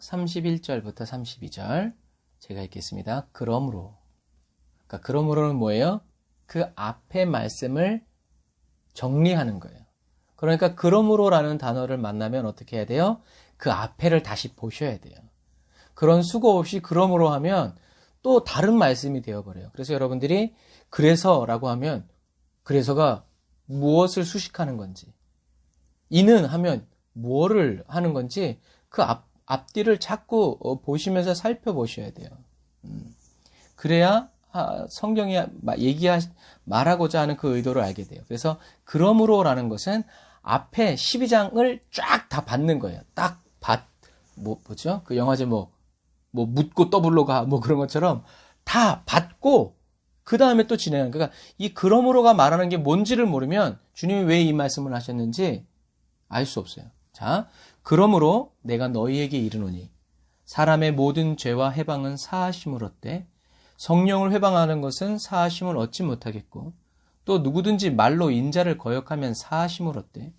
31절부터 32절 제가 읽겠습니다. 그러므로. 그러니까 그러므로는 뭐예요? 그 앞에 말씀을 정리하는 거예요. 그러니까 그러므로라는 단어를 만나면 어떻게 해야 돼요? 그 앞에를 다시 보셔야 돼요. 그런 수고 없이 그러므로 하면 또 다른 말씀이 되어버려요. 그래서 여러분들이 그래서라고 하면 그래서가 무엇을 수식하는 건지, 이는 하면 뭐를 하는 건지 그 앞뒤를 자꾸 보시면서 살펴보셔야 돼요. 그래야 성경이 말하고자 하는 그 의도를 알게 돼요. 그래서 그러므로라는 것은 앞에 12장을 쫙 다 받는 거예요. 딱 뭐죠? 그 영화제 뭐 묻고 더블로 가 뭐 그런 것처럼 다 받고 그 다음에 또 진행하는. 그러니까 이 그러므로가 말하는 게 뭔지를 모르면 주님이 왜 이 말씀을 하셨는지 알 수 없어요. 자, 그러므로 내가 너희에게 이르노니 사람의 모든 죄와 해방은 사하심을 얻되 성령을 회방하는 것은 사하심을 얻지 못하겠고 또 누구든지 말로 인자를 거역하면 사하심을 얻되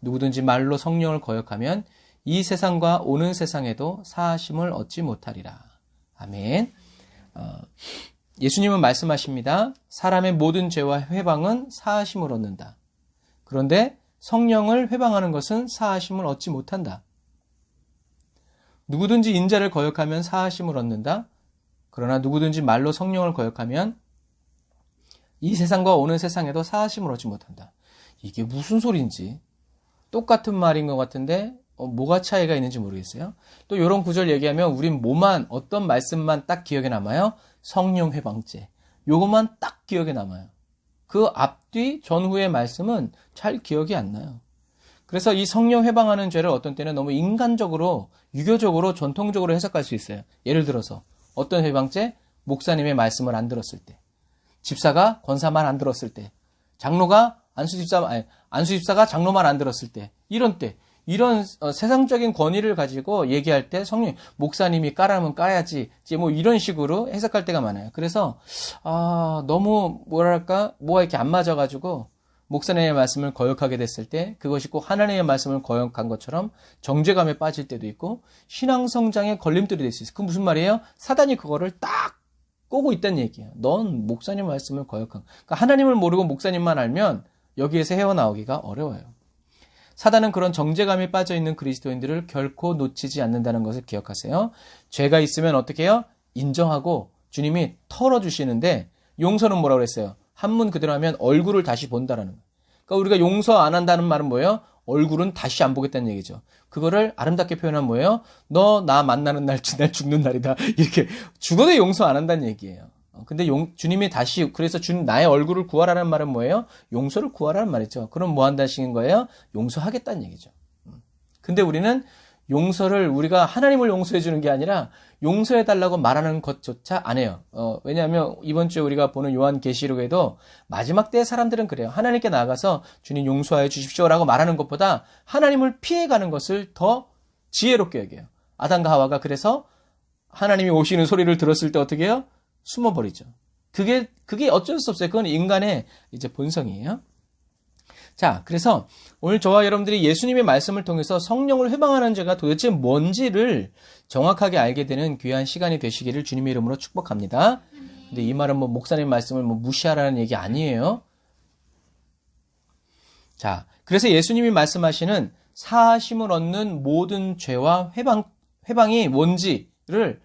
누구든지 말로 성령을 거역하면 이 세상과 오는 세상에도 사하심을 얻지 못하리라. 아멘. 예수님은 말씀하십니다. 사람의 모든 죄와 회방은 사하심을 얻는다. 그런데 성령을 회방하는 것은 사하심을 얻지 못한다. 누구든지 인자를 거역하면 사하심을 얻는다. 그러나 누구든지 말로 성령을 거역하면 이 세상과 오는 세상에도 사하심을 얻지 못한다. 이게 무슨 소리인지 똑같은 말인 것 같은데 뭐가 차이가 있는지 모르겠어요. 또 이런 구절 얘기하면 우린 뭐만 어떤 말씀만 딱 기억에 남아요? 성령 회방죄. 요것만 딱 기억에 남아요. 그 앞뒤 전후의 말씀은 잘 기억이 안 나요. 그래서 이 성령 회방하는 죄를 어떤 때는 너무 인간적으로 유교적으로 전통적으로 해석할 수 있어요. 예를 들어서 어떤 회방죄? 목사님의 말씀을 안 들었을 때, 집사가 권사 말 안 들었을 때, 장로가 안수집사가 장로 말 안 들었을 때, 이런 때, 이런 세상적인 권위를 가지고 얘기할 때 성령 목사님이 까라면 까야지, 뭐 이런 식으로 해석할 때가 많아요. 그래서 너무 뭐가 이렇게 안 맞아가지고 목사님의 말씀을 거역하게 됐을 때 그것이 꼭 하나님의 말씀을 거역한 것처럼 정죄감에 빠질 때도 있고 신앙 성장에 걸림돌이 될 수 있어요. 그 무슨 말이에요? 사단이 그거를 딱 꼬고 있다는 얘기예요. 넌 목사님 말씀을 거역한. 그러니까 하나님을 모르고 목사님만 알면 여기에서 헤어나오기가 어려워요. 사단은 그런 정죄감에 빠져있는 그리스도인들을 결코 놓치지 않는다는 것을 기억하세요. 죄가 있으면 어떻게 해요? 인정하고 주님이 털어주시는데 용서는 뭐라고 그랬어요? 한문 그대로 하면 얼굴을 다시 본다라는 거예요. 그러니까 우리가 용서 안 한다는 말은 뭐예요? 얼굴은 다시 안 보겠다는 얘기죠. 그거를 아름답게 표현하면 뭐예요? 너 나 만나는 날 죽는 날이다. 이렇게 죽어도 용서 안 한다는 얘기예요. 근데 주님이 다시 그래서 나의 얼굴을 구하라는 말은 뭐예요? 용서를 구하라는 말이죠. 그럼 뭐 한다는 거예요? 용서하겠다는 얘기죠. 근데 우리는 용서를 우리가 하나님을 용서해 주는 게 아니라 용서해 달라고 말하는 것조차 안 해요. 왜냐하면 이번 주에 우리가 보는 요한계시록에도 마지막 때의 사람들은 그래요. 하나님께 나아가서 주님 용서하여 주십시오라고 말하는 것보다 하나님을 피해가는 것을 더 지혜롭게 여겨요. 아담과 하와가 그래서 하나님이 오시는 소리를 들었을 때 어떻게 해요? 숨어버리죠. 그게 어쩔 수 없어요. 그건 인간의 이제 본성이에요. 자, 그래서 오늘 저와 여러분들이 예수님의 말씀을 통해서 성령을 회방하는 죄가 도대체 뭔지를 정확하게 알게 되는 귀한 시간이 되시기를 주님의 이름으로 축복합니다. 근데 이 말은 목사님 말씀을 무시하라는 얘기 아니에요. 자, 그래서 예수님이 말씀하시는 사하심을 얻는 모든 죄와 회방이 뭔지를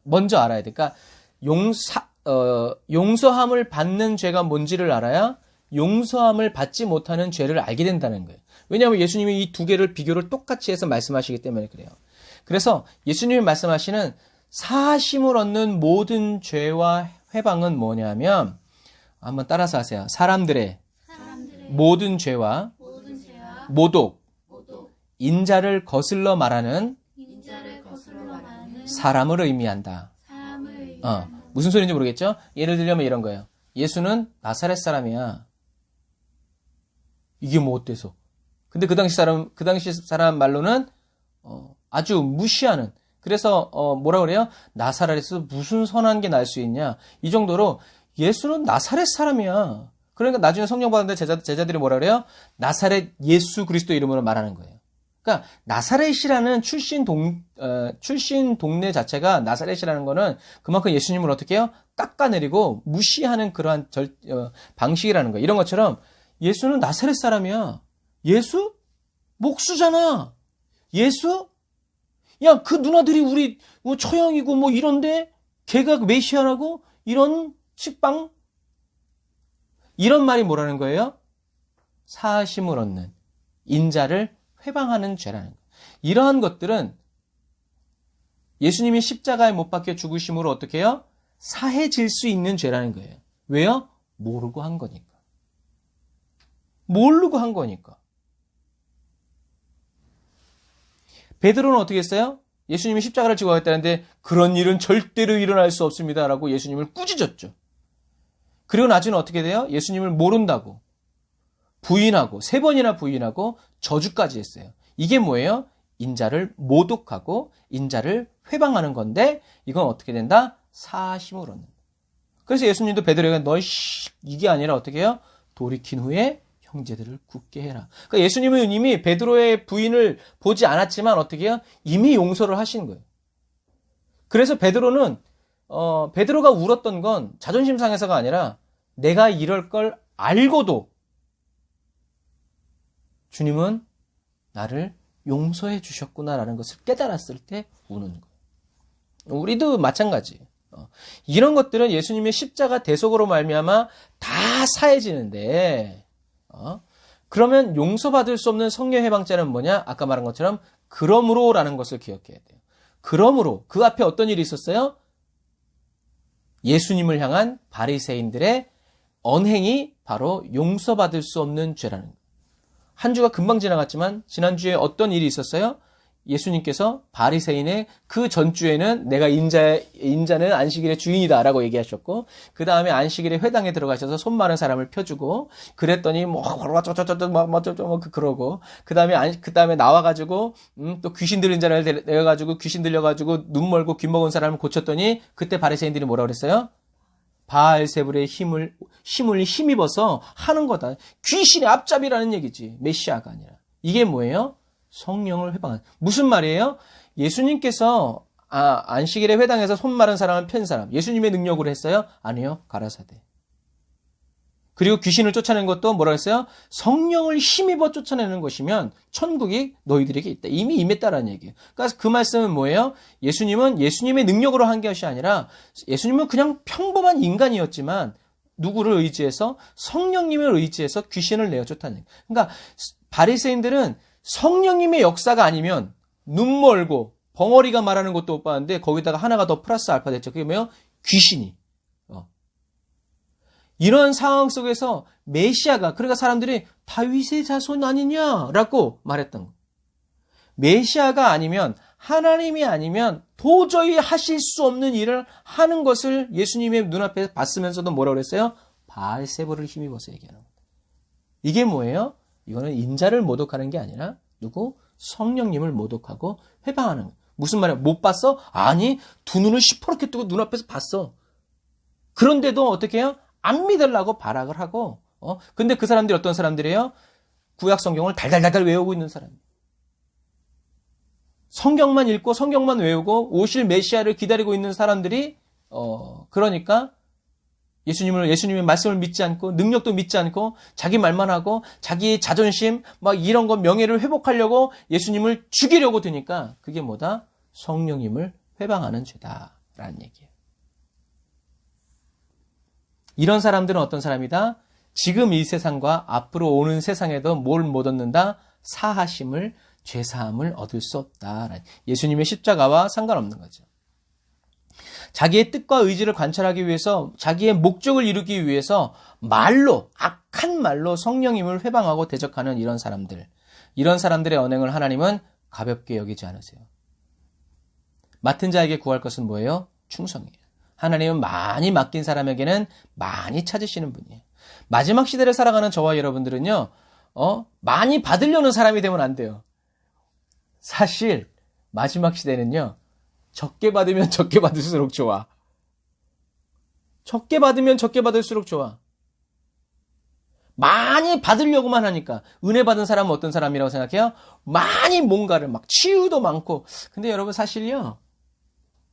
먼저 알아야 돼. 그러니까 용서함을 받는 죄가 뭔지를 알아야 용서함을 받지 못하는 죄를 알게 된다는 거예요. 왜냐하면 예수님이 이 두 개를 비교를 똑같이 해서 말씀하시기 때문에 그래요. 그래서 예수님이 말씀하시는 사하심을 얻는 모든 죄와 회방은 뭐냐면 한번 따라서 하세요. 사람들의 모든 죄와 모독, 인자를 거슬러 말하는 사람을 의미한다. 무슨 소리인지 모르겠죠? 예를 들면 이런 거예요. 예수는 나사렛 사람이야. 이게 뭐 어때서? 근데 그 당시 사람 말로는 아주 무시하는. 그래서 뭐라 그래요? 나사렛에서 무슨 선한 게 날 수 있냐? 이 정도로 예수는 나사렛 사람이야. 그러니까 나중에 성령 받았는데 제자들이 뭐라 그래요? 나사렛 예수 그리스도 이름으로 말하는 거예요. 그러니까 나사렛이라는 출신 동네 자체가 나사렛이라는 거는 그만큼 예수님을 어떻게 해요? 깎아내리고 무시하는 그러한 방식이라는 거예요. 이런 것처럼 예수는 나사렛 사람이야. 예수? 목수잖아. 예수? 야, 그 누나들이 우리 뭐 처형이고 뭐 이런데 걔가 메시아라고? 이런 식빵? 이런 말이 뭐라는 거예요? 사하심을 얻는 인자를 회방하는 죄라는 거예요. 이러한 것들은 예수님이 십자가에 못 박혀 죽으심으로 어떻게 해요? 사해질 수 있는 죄라는 거예요. 왜요? 모르고 한 거니까. 모르고 한 거니까. 베드로는 어떻게 했어요? 예수님이 십자가를 지고 가겠다는데 그런 일은 절대로 일어날 수 없습니다. 라고 예수님을 꾸짖었죠. 그리고 나중에 어떻게 돼요? 예수님을 모른다고 부인하고 3번이나 부인하고 저주까지 했어요. 이게 뭐예요? 인자를 모독하고 인자를 회방하는 건데 이건 어떻게 된다? 사심을 얻는다. 그래서 예수님도 베드로에게 너 이게 아니라 어떻게 해요? 돌이킨 후에 형제들을 굳게 해라. 그러니까 예수님은 이미 베드로의 부인을 보지 않았지만 어떻게 해요? 이미 용서를 하신 거예요. 그래서 베드로는 베드로가 울었던 건 자존심 상해서가 아니라 내가 이럴 걸 알고도 주님은 나를 용서해 주셨구나라는 것을 깨달았을 때 우는 거예요. 우리도 마찬가지. 이런 것들은 예수님의 십자가 대속으로 말미암아 다 사해지는데 그러면 용서받을 수 없는 성령 해방죄는 뭐냐? 아까 말한 것처럼 그러므로라는 것을 기억해야 돼요. 그러므로 그 앞에 어떤 일이 있었어요? 예수님을 향한 바리새인들의 언행이 바로 용서받을 수 없는 죄라는 거예요. 한 주가 금방 지나갔지만 지난주에 어떤 일이 있었어요? 예수님께서 바리새인의 그 전주에는 내가 인자는 안식일의 주인이다라고 얘기하셨고 그 다음에 안식일의 회당에 들어가셔서 손 마른 사람을 펴주고 그랬더니 그러고 그 다음에 나와가지고 또 귀신 들린 자를 내가지고 귀신 들려가지고 눈 멀고 귀 먹은 사람을 고쳤더니 그때 바리새인들이 뭐라 그랬어요? 바알세불의 힘을 힘입어서 하는 거다. 귀신의 앞잡이라는 얘기지. 메시아가 아니라. 이게 뭐예요? 성령을 회방하는. 무슨 말이에요? 예수님께서 안식일에 회당에서 손 마른 사람을 편 사람. 예수님의 능력으로 했어요? 아니요. 가라사대. 그리고 귀신을 쫓아내는 것도 뭐라 했어요? 성령을 힘입어 쫓아내는 것이면 천국이 너희들에게 있다. 이미 임했다라는 얘기예요. 그러니까 그 말씀은 뭐예요? 예수님은 예수님의 능력으로 한 것이 아니라 예수님은 그냥 평범한 인간이었지만 누구를 의지해서? 성령님을 의지해서 귀신을 내어 쫓아내는 거예요. 그러니까 바리새인들은 성령님의 역사가 아니면 눈 멀고 벙어리가 말하는 것도 못 봤는데 거기다가 하나가 더 플러스 알파 됐죠. 그게 뭐예요? 귀신이. 이런 상황 속에서 메시아가 그러니까 사람들이 다윗의 자손 아니냐라고 말했던 거예요. 메시아가 아니면 하나님이 아니면 도저히 하실 수 없는 일을 하는 것을 예수님의 눈앞에 봤으면서도 뭐라고 그랬어요? 바알세불을 힘입어서 얘기하는 겁니다. 이게 뭐예요? 이거는 인자를 모독하는 게 아니라 누구? 성령님을 모독하고 회방하는 거예요. 무슨 말이야? 못 봤어? 아니, 두 눈을 시퍼렇게 뜨고 눈앞에서 봤어. 그런데도 어떻게 해요? 안 믿으려고 발악을 하고 근데 그 사람들이 어떤 사람들이에요? 구약 성경을 달달달달 외우고 있는 사람. 성경만 읽고 성경만 외우고 오실 메시아를 기다리고 있는 사람들이 그러니까 예수님의 말씀을 믿지 않고 능력도 믿지 않고 자기 말만 하고 자기의 자존심 막 이런 거 명예를 회복하려고 예수님을 죽이려고 드니까 그게 뭐다? 성령님을 회방하는 죄다라는 얘기예요. 이런 사람들은 어떤 사람이다? 지금 이 세상과 앞으로 오는 세상에도 뭘 못 얻는다? 사하심을, 죄사함을 얻을 수 없다. 예수님의 십자가와 상관없는 거죠. 자기의 뜻과 의지를 관찰하기 위해서 자기의 목적을 이루기 위해서 말로 악한 말로 성령님을 회방하고 대적하는 이런 사람들의 언행을 하나님은 가볍게 여기지 않으세요. 맡은 자에게 구할 것은 뭐예요? 충성이에요. 하나님은 많이 맡긴 사람에게는 많이 찾으시는 분이에요. 마지막 시대를 살아가는 저와 여러분들은요, 많이 받으려는 사람이 되면 안 돼요. 사실 마지막 시대는요, 적게 받으면 적게 받을수록 좋아. 적게 받으면 적게 받을수록 좋아. 많이 받으려고만 하니까. 은혜 받은 사람은 어떤 사람이라고 생각해요? 많이 뭔가를 막 치유도 많고. 근데 여러분 사실요.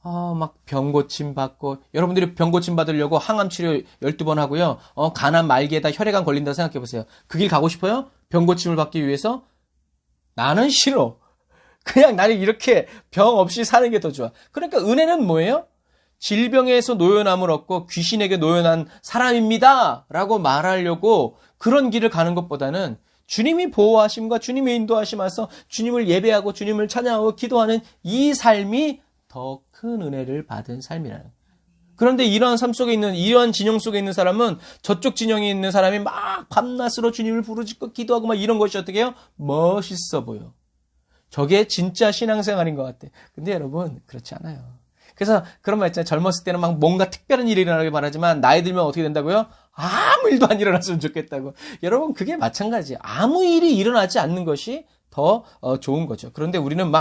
막 병고침 받고, 여러분들이 병고침 받으려고 항암 치료 12번 하고요. 간암 말기에다 혈액암 걸린다 생각해 보세요. 그 길 가고 싶어요? 병고침을 받기 위해서? 나는 싫어. 그냥 나는 이렇게 병 없이 사는 게 더 좋아. 그러니까 은혜는 뭐예요? 질병에서 노연함을 얻고 귀신에게 노연한 사람입니다. 라고 말하려고 그런 길을 가는 것보다는 주님이 보호하심과 주님의 인도하심에서 주님을 예배하고 주님을 찬양하고 기도하는 이 삶이 더 큰 은혜를 받은 삶이라는 거예요. 그런데 이러한 삶 속에 있는, 이러한 진영 속에 있는 사람은 저쪽 진영에 있는 사람이 막 밤낮으로 주님을 부르짖고 기도하고 막 이런 것이 어떻게 해요? 멋있어 보여. 저게 진짜 신앙생활인 것 같아. 근데 여러분, 그렇지 않아요. 그래서 그런 말 있잖아요. 젊었을 때는 막 뭔가 특별한 일이 일어나길 바라지만 나이 들면 어떻게 된다고요? 아무 일도 안 일어났으면 좋겠다고. 여러분, 그게 마찬가지예요. 아무 일이 일어나지 않는 것이 더 좋은 거죠. 그런데 우리는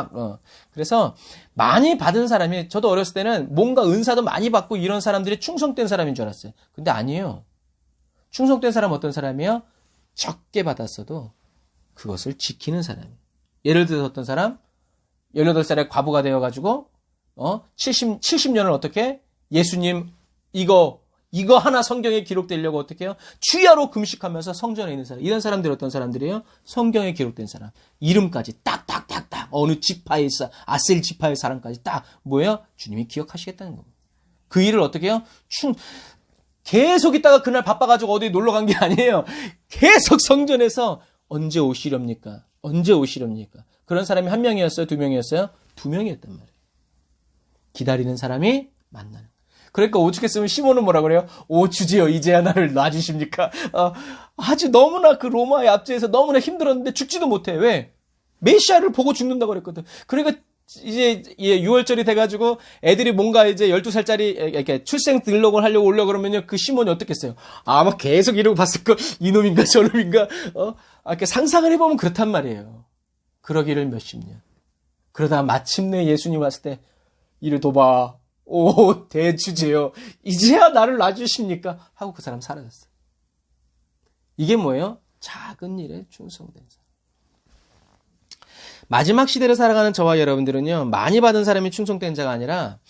그래서 많이 받은 사람이, 저도 어렸을 때는 뭔가 은사도 많이 받고 이런 사람들이 충성된 사람인 줄 알았어요. 근데 아니에요. 충성된 사람은 어떤 사람이에요? 적게 받았어도 그것을 지키는 사람이에요. 예를 들어서 어떤 사람 18살에 과부가 되어가지고 70년을 어떻게 예수님 이거 하나 성경에 기록되려고 어떻게 해요? 추야로 금식하면서 성전에 있는 사람. 이런 사람들이 어떤 사람들이에요? 성경에 기록된 사람. 이름까지 딱딱딱딱 어느 지파의 아셀 지파의 사람까지 딱 뭐예요? 주님이 기억하시겠다는 겁니다. 그 일을 어떻게 해요? 계속 있다가 그날 바빠가지고 어디 놀러 간 게 아니에요. 계속 성전에서 언제 오시렵니까? 언제 오시렵니까? 그런 사람이 한 명이었어요? 두 명이었어요? 두 명이었단 말이에요. 기다리는 사람이 만나는. 그러니까 오죽 했으면 시몬은 뭐라 그래요? 오 주제여 이제야 나를 놔주십니까? 아주 너무나 그 로마의 압제에서 너무나 힘들었는데 죽지도 못해. 왜? 메시아를 보고 죽는다고 그랬거든. 그러니까 이제 6월절이 돼가지고 애들이 뭔가 이제 12살짜리 이렇게 출생 등록을 하려고 오려고 그러면요. 그 시몬이 어떻겠어요? 아마 계속 이러고 봤을 거 이놈인가 저놈인가 이렇게 상상을 해보면 그렇단 말이에요. 그러기를 몇십 년. 그러다가 마침내 예수님 왔을 때 이를 도봐. 오 대주제여 이제야 나를 놔주십니까? 하고 그 사람 사라졌어요. 이게 뭐예요? 작은 일에 충성된 사람. 마지막 시대를 살아가는 저와 여러분들은요, 많이 받은 사람이 충성된 자가 아니라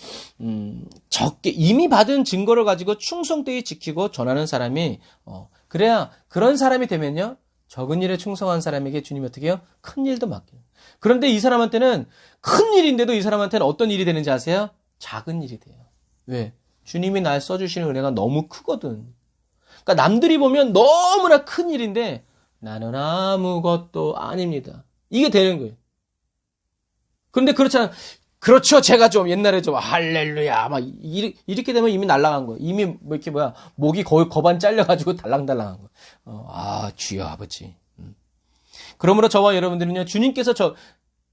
적게 이미 받은 증거를 가지고 충성되게 지키고 전하는 사람이 그래야 그런 사람이 되면요, 적은 일에 충성한 사람에게 주님이 어떻게 해요? 큰 일도 맡겨요. 그런데 이 사람한테는 큰 일인데도 이 사람한테는 어떤 일이 되는지 아세요? 작은 일이 돼요. 왜? 주님이 날 써주시는 은혜가 너무 크거든. 그러니까 남들이 보면 너무나 큰 일인데 나는 아무것도 아닙니다. 이게 되는 거예요. 그런데 그렇잖아. 그렇죠. 제가 좀 옛날에 좀 할렐루야 막 이렇게 되면 이미 날아간 거예요. 이미 뭐 이렇게 목이 거의 거반 잘려가지고 달랑달랑한 거. 주여 아버지. 그러므로 저와 여러분들은요, 주님께서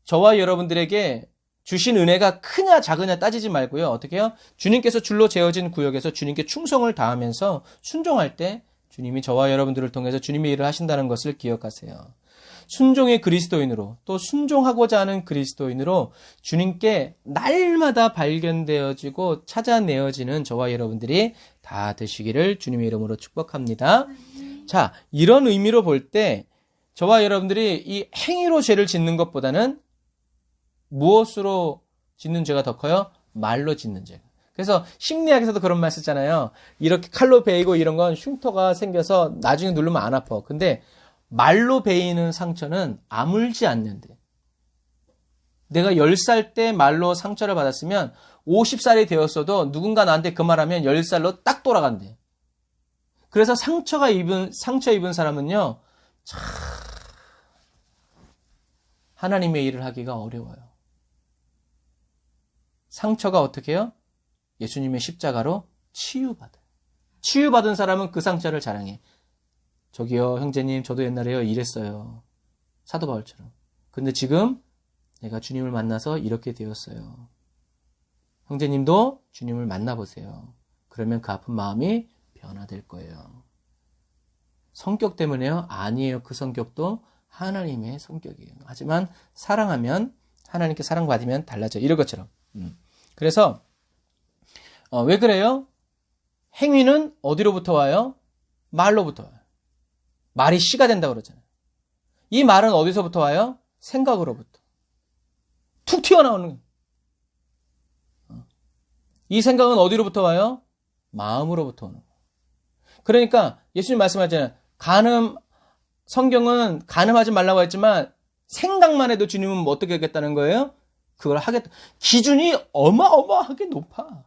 저와 여러분들에게 주신 은혜가 크냐 작으냐 따지지 말고요. 어떻게 해요? 주님께서 줄로 재어진 구역에서 주님께 충성을 다하면서 순종할 때 주님이 저와 여러분들을 통해서 주님의 일을 하신다는 것을 기억하세요. 순종의 그리스도인으로 또 순종하고자 하는 그리스도인으로 주님께 날마다 발견되어지고 찾아내어지는 저와 여러분들이 다 되시기를 주님의 이름으로 축복합니다. 자, 이런 의미로 볼 때 저와 여러분들이 이 행위로 죄를 짓는 것보다는 무엇으로 짓는 죄가 더 커요? 말로 짓는 죄. 그래서 심리학에서도 그런 말 쓰잖아요. 이렇게 칼로 베이고 이런 건 흉터가 생겨서 나중에 누르면 안 아파. 근데 말로 베이는 상처는 아물지 않는데. 내가 10살 때 말로 상처를 받았으면 50살이 되었어도 누군가 나한테 그 말하면 10살로 딱 돌아간대. 그래서 상처 입은 사람은요, 참 하나님의 일을 하기가 어려워요. 상처가 어떻게 해요? 예수님의 십자가로 치유받아요. 치유받은 사람은 그 상처를 자랑해. 저기요, 형제님, 저도 옛날에요, 이랬어요. 사도 바울처럼. 근데 지금 내가 주님을 만나서 이렇게 되었어요. 형제님도 주님을 만나보세요. 그러면 그 아픈 마음이 변화될 거예요. 성격 때문에요? 아니에요. 그 성격도 하나님의 성격이에요. 하지만 사랑하면, 하나님께 사랑받으면 달라져요. 이런 것처럼. 그래서 왜 그래요? 행위는 어디로부터 와요? 말로부터 와요. 말이 씨가 된다고 그러잖아요. 이 말은 어디서부터 와요? 생각으로부터. 툭 튀어나오는 거예요. 이 생각은 어디로부터 와요? 마음으로부터 오는 거예요. 그러니까 예수님 말씀하잖아요. 성경은 간음하지 말라고 했지만 생각만 해도 주님은 뭐 어떻게 하겠다는 거예요? 그걸 하겠다. 기준이 어마어마하게 높아.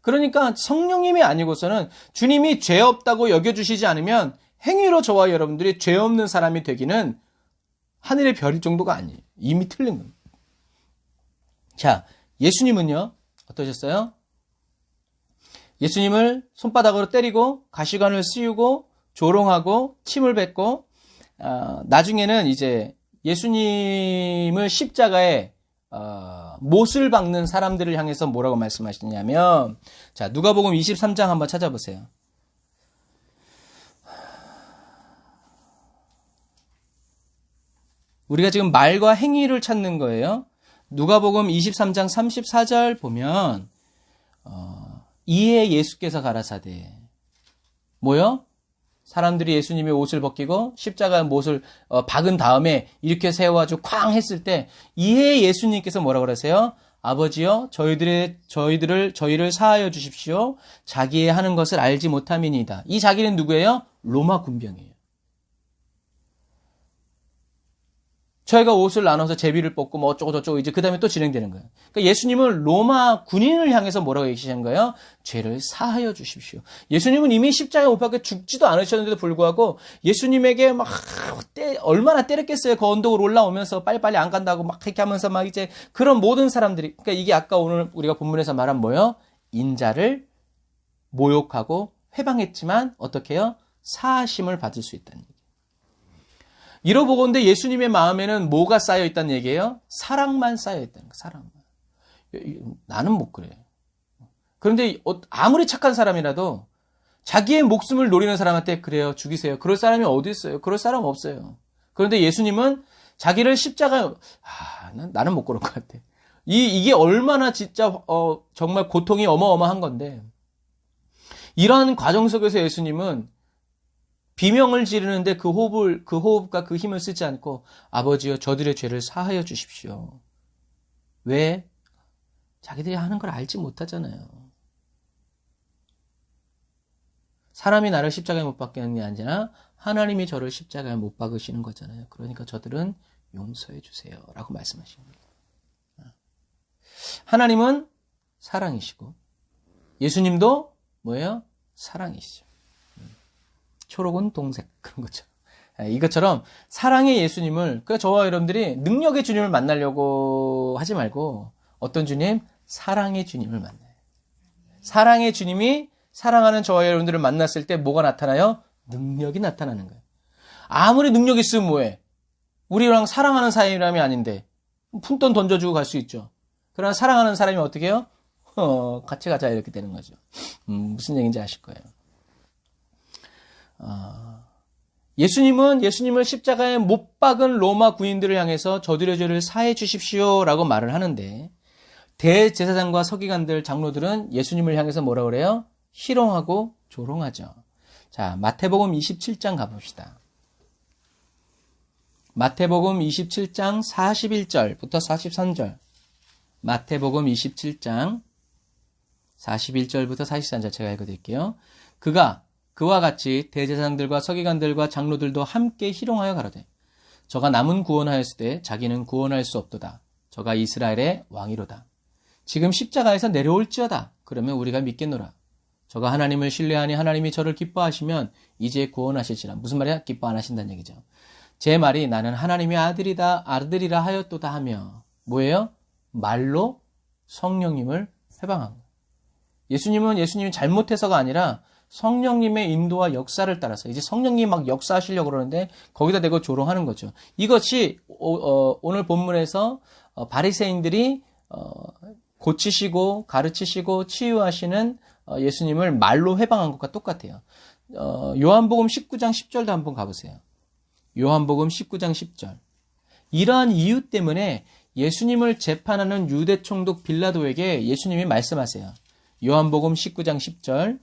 그러니까 성령님이 아니고서는 주님이 죄 없다고 여겨주시지 않으면 행위로 저와 여러분들이 죄 없는 사람이 되기는 하늘의 별일 정도가 아니에요. 이미 틀린 겁니다. 자, 예수님은요, 어떠셨어요? 예수님을 손바닥으로 때리고 가시관을 씌우고 조롱하고 침을 뱉고 나중에는 이제 예수님을 십자가에 못을 박는 사람들을 향해서 뭐라고 말씀하시냐면, 자, 누가복음 23장 한번 찾아보세요. 우리가 지금 말과 행위를 찾는 거예요. 누가복음 23장 34절 보면 이에 예수께서 가라사대 뭐요? 사람들이 예수님의 옷을 벗기고 십자가에 못을 박은 다음에 이렇게 세워가지고 쾅 했을 때 이에 예수님께서 뭐라고 그러세요? 아버지여 저희를 사하여 주십시오. 자기의 하는 것을 알지 못함이니이다. 이 자기는 누구예요? 로마 군병이에요. 저희가 옷을 나눠서 제비를 뽑고 뭐 어쩌고저쩌고 이제 그 다음에 또 진행되는 거예요. 그러니까 예수님은 로마 군인을 향해서 뭐라고 얘기하시는 거예요? 죄를 사하여 주십시오. 예수님은 이미 십자가에 못 박혀 죽지도 않으셨는데도 불구하고 예수님에게 막 얼마나 때렸겠어요. 그 언덕으로 올라오면서 빨리빨리 안 간다고 막 이렇게 하면서 막 이제 그런 모든 사람들이, 그러니까 이게 아까 오늘 우리가 본문에서 말한 뭐예요? 인자를 모욕하고 회방했지만 어떻게 해요? 사하심을 받을 수 있다는 얘기예요. 이러보건대 예수님의 마음에는 뭐가 쌓여 있다는 얘기예요? 사랑만 쌓여 있다는 거예요. 사랑만. 나는 못 그래. 그런데 아무리 착한 사람이라도 자기의 목숨을 노리는 사람한테 그래요, 죽이세요. 그럴 사람이 어디 있어요? 그럴 사람 없어요. 그런데 예수님은 자기를 십자가에 나는 못 그럴 것 같아. 이게 얼마나 진짜 정말 고통이 어마어마한 건데 이러한 과정 속에서 예수님은 비명을 지르는데 그 호흡과 그 힘을 쓰지 않고 아버지여 저들의 죄를 사하여 주십시오. 왜? 자기들이 하는 걸 알지 못하잖아요. 사람이 나를 십자가에 못 박게 하는 게 아니라 하나님이 저를 십자가에 못 박으시는 거잖아요. 그러니까 저들은 용서해 주세요. 라고 말씀하시는 거예요. 하나님은 사랑이시고 예수님도 뭐예요? 사랑이시죠. 초록은 동색 그런 거죠. 이것처럼 사랑의 예수님을, 그러니까 저와 여러분들이 능력의 주님을 만나려고 하지 말고 어떤 주님? 사랑의 주님을 만나요. 사랑의 주님이 사랑하는 저와 여러분들을 만났을 때 뭐가 나타나요? 능력이 나타나는 거예요. 아무리 능력 있으면 뭐해? 우리랑 사랑하는 사람이 아닌데 푼돈 던져주고 갈 수 있죠. 그러나 사랑하는 사람이 어떻게 해요? 같이 가자 이렇게 되는 거죠. 무슨 얘기인지 아실 거예요. 예수님은 예수님을 십자가에 못 박은 로마 군인들을 향해서 저들의 죄를 사해 주십시오 라고 말을 하는데 대제사장과 서기관들, 장로들은 예수님을 향해서 뭐라 그래요? 희롱하고 조롱하죠. 자, 마태복음 27장 가봅시다. 마태복음 27장 41절부터 43절. 마태복음 27장 41절부터 43절 제가 읽어드릴게요. 그와 같이 대제사장들과 서기관들과 장로들도 함께 희롱하여 가로되 저가 남은 구원하였을 때 자기는 구원할 수 없도다. 저가 이스라엘의 왕이로다. 지금 십자가에서 내려올지어다. 그러면 우리가 믿겠노라. 저가 하나님을 신뢰하니 하나님이 저를 기뻐하시면 이제 구원하실지라. 무슨 말이야? 기뻐 안 하신다는 얘기죠. 제 말이 나는 하나님의 아들이라 하였도다 하며 뭐예요? 말로 성령님을 회방한 거예요. 예수님이 잘못해서가 아니라 성령님의 인도와 역사를 따라서 이제 성령님이 막 역사하시려고 그러는데 거기다 대고 조롱하는 거죠. 이것이 오늘 본문에서 바리새인들이 고치시고 가르치시고 치유하시는 예수님을 말로 회방한 것과 똑같아요. 요한복음 19장 10절도 한번 가보세요. 요한복음 19장 10절. 이러한 이유 때문에 예수님을 재판하는 유대 총독 빌라도에게 예수님이 말씀하세요. 요한복음 19장 10절.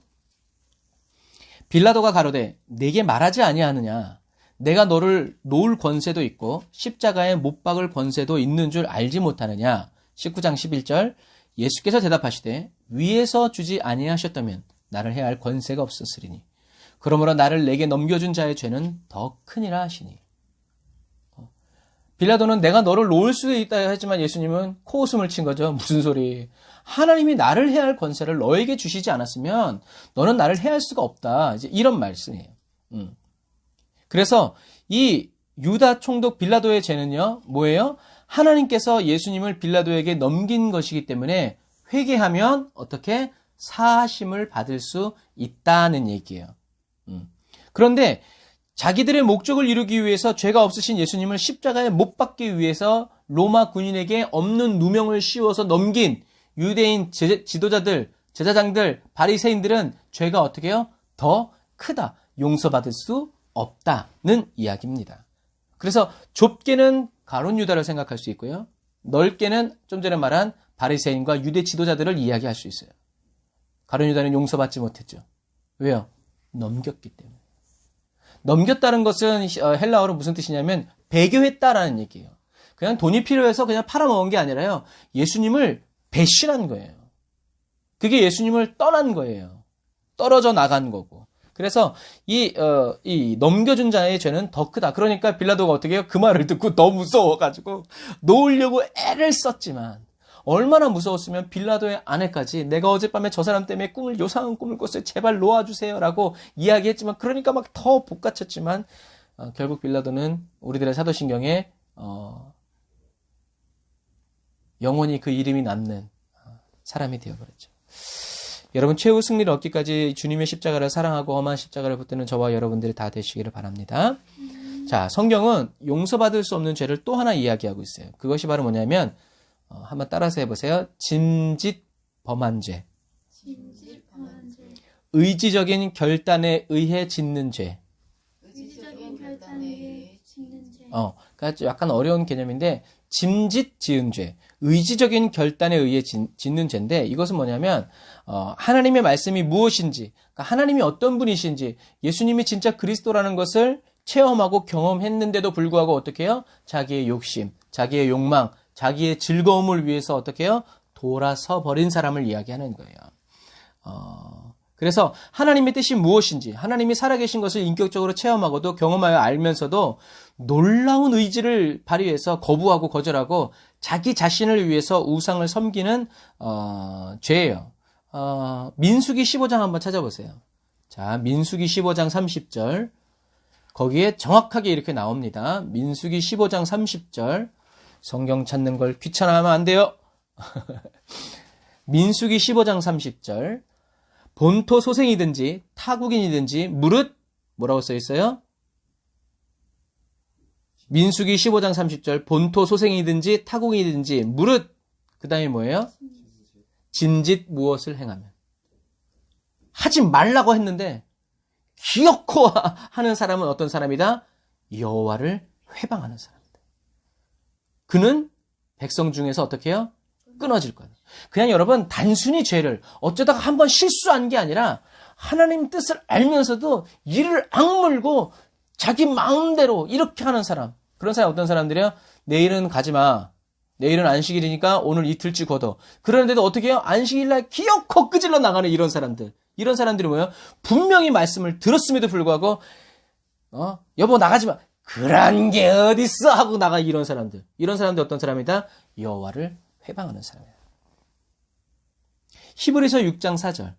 빌라도가 가로되 내게 말하지 아니하느냐 내가 너를 놓을 권세도 있고 십자가에 못 박을 권세도 있는 줄 알지 못하느냐. 19장 11절 예수께서 대답하시되 위에서 주지 아니하셨다면 나를 해야 할 권세가 없었으리니 그러므로 나를 내게 넘겨준 자의 죄는 더 크니라 하시니. 빌라도는 내가 너를 놓을 수도 있다 하지만 예수님은 코웃음을 친 거죠. 무슨 소리. 하나님이 나를 해야 할 권세를 너에게 주시지 않았으면 너는 나를 해야 할 수가 없다. 이제 이런 말씀이에요. 그래서 이 유다 총독 빌라도의 죄는요. 뭐예요? 하나님께서 예수님을 빌라도에게 넘긴 것이기 때문에 회개하면 어떻게 사하심을 받을 수 있다는 얘기예요. 그런데 자기들의 목적을 이루기 위해서 죄가 없으신 예수님을 십자가에 못 박기 위해서 로마 군인에게 없는 누명을 씌워서 넘긴 유대인 지도자들, 제사장들, 바리새인들은 죄가 어떻게 해요? 더 크다. 용서받을 수 없다는 이야기입니다. 그래서 좁게는 가룟 유다를 생각할 수 있고요. 넓게는 좀 전에 말한 바리새인과 유대 지도자들을 이야기할 수 있어요. 가룟 유다는 용서받지 못했죠. 왜요? 넘겼기 때문에. 넘겼다는 것은 헬라어로 무슨 뜻이냐면 배교했다라는 얘기예요. 그냥 돈이 필요해서 그냥 팔아먹은 게 아니라요. 예수님을 배신한 거예요. 그게 예수님을 떠난 거예요. 떨어져 나간 거고. 그래서 이 넘겨준 자의 죄는 더 크다. 그러니까 빌라도가 어떻게 해요? 그 말을 듣고 더 무서워가지고 놓으려고 애를 썼지만 얼마나 무서웠으면 빌라도의 아내까지 내가 어젯밤에 저 사람 때문에 요상한 꿈을 꿨어요. 제발 놓아주세요라고 이야기했지만 그러니까 막 더 복받쳤지만 결국 빌라도는 우리들의 사도신경에 영원히 그 이름이 남는 사람이 되어버렸죠. 여러분 최후 승리를 얻기까지 주님의 십자가를 사랑하고 험한 십자가를 붙드는 저와 여러분들이 다 되시기를 바랍니다. 자, 성경은 용서받을 수 없는 죄를 또 하나 이야기하고 있어요. 그것이 바로 뭐냐면 한번 따라서 해보세요. 짐짓 범한 죄. 의지적인 결단에 의해 짓는 죄. 그러니까 약간 어려운 개념인데 짐짓 지은 죄. 의지적인 결단에 의해 짓는 죄인데 이것은 뭐냐면 하나님의 말씀이 무엇인지, 그러니까 하나님이 어떤 분이신지, 예수님이 진짜 그리스도라는 것을 체험하고 경험했는데도 불구하고 어떻게 해요? 자기의 욕심, 자기의 욕망, 자기의 즐거움을 위해서 어떻게 해요? 돌아서 버린 사람을 이야기하는 거예요. 그래서 하나님의 뜻이 무엇인지, 하나님이 살아계신 것을 인격적으로 체험하고도 경험하여 알면서도 놀라운 의지를 발휘해서 거부하고 거절하고 자기 자신을 위해서 우상을 섬기는 죄예요. 민수기 15장 한번 찾아보세요. 자, 민수기 15장 30절. 거기에 정확하게 이렇게 나옵니다. 민수기 15장 30절. 성경 찾는 걸 귀찮아하면 안 돼요. 민수기 15장 30절. 본토 소생이든지 타국인이든지 무릇 뭐라고 써 있어요? 민수기 15장 30절. 본토 소생이든지 타국인이든지 무릇 그 다음에 뭐예요? 짐짓 무엇을 행하면. 하지 말라고 했는데 기어코 하는 사람은 어떤 사람이다? 여호와를 회방하는 사람이다. 그는 백성 중에서 어떻게 해요? 끊어질 거예요. 그냥 여러분 단순히 죄를 어쩌다가 한번 실수한 게 아니라 하나님 뜻을 알면서도 이를 악물고 자기 마음대로 이렇게 하는 사람. 그런 사람 어떤 사람들이요? 내일은 가지 마. 내일은 안식일이니까 오늘 이틀치 걷어. 그러는데도 어떻게 해요? 안식일날 기어코 끄질러 나가는 이런 사람들. 이런 사람들이 뭐예요? 분명히 말씀을 들었음에도 불구하고 여보 나가지 마. 그런 게 어딨어 하고 나가 이런 사람들. 이런 사람들 어떤 사람이다? 여호와를 회방하는 사람이에요. 히브리서 6장 4절.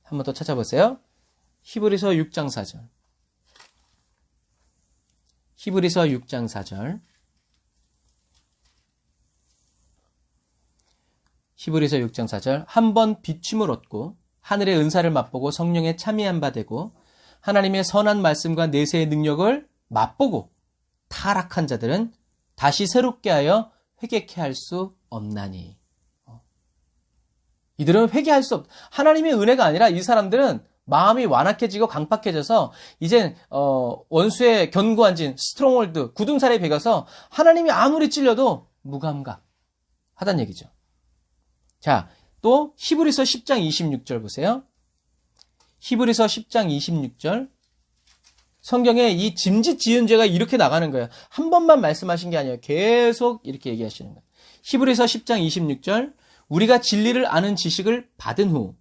한 번 더 찾아보세요. 히브리서 6장 4절. 히브리서 6장 4절. 히브리서 6장 4절. 한 번 비춤을 얻고 하늘의 은사를 맛보고 성령에 참여한 바 되고 하나님의 선한 말씀과 내세의 능력을 맛보고 타락한 자들은 다시 새롭게 하여 회개케 할 수 없나니. 이들은 회개할 수 없. 하나님의 은혜가 아니라 이 사람들은 마음이 완악해지고 강팍해져서 이제 원수의 견고한 진, 스트롱홀드, 굳은 살에 배겨서 하나님이 아무리 찔려도 무감각 하단 얘기죠. 자, 또 히브리서 10장 26절 보세요. 히브리서 10장 26절. 성경에 이 짐짓 지은 죄가 이렇게 나가는 거예요. 한 번만 말씀하신 게 아니에요. 계속 이렇게 얘기하시는 거예요. 히브리서 10장 26절 우리가 진리를 아는 지식을 받은 후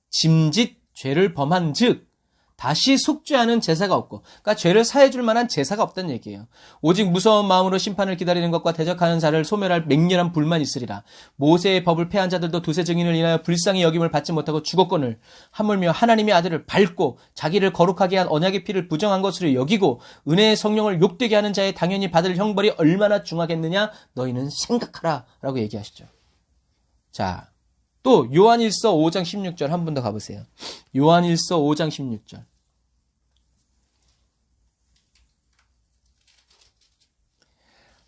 짐짓 죄를 범한 즉 다시 속죄하는 제사가 없고, 그러니까 죄를 사해줄 만한 제사가 없다는 얘기예요. 오직 무서운 마음으로 심판을 기다리는 것과 대적하는 자를 소멸할 맹렬한 불만 있으리라. 모세의 법을 폐한 자들도 두세 증인을 인하여 불쌍히 여김을 받지 못하고 죽었거늘 하물며 하나님의 아들을 밟고 자기를 거룩하게 한 언약의 피를 부정한 것으로 여기고 은혜의 성령을 욕되게 하는 자의 당연히 받을 형벌이 얼마나 중하겠느냐 너희는 생각하라 라고 얘기하시죠. 자, 또 요한일서 5장 16절 한 번 더 가보세요. 요한일서 5장 16절.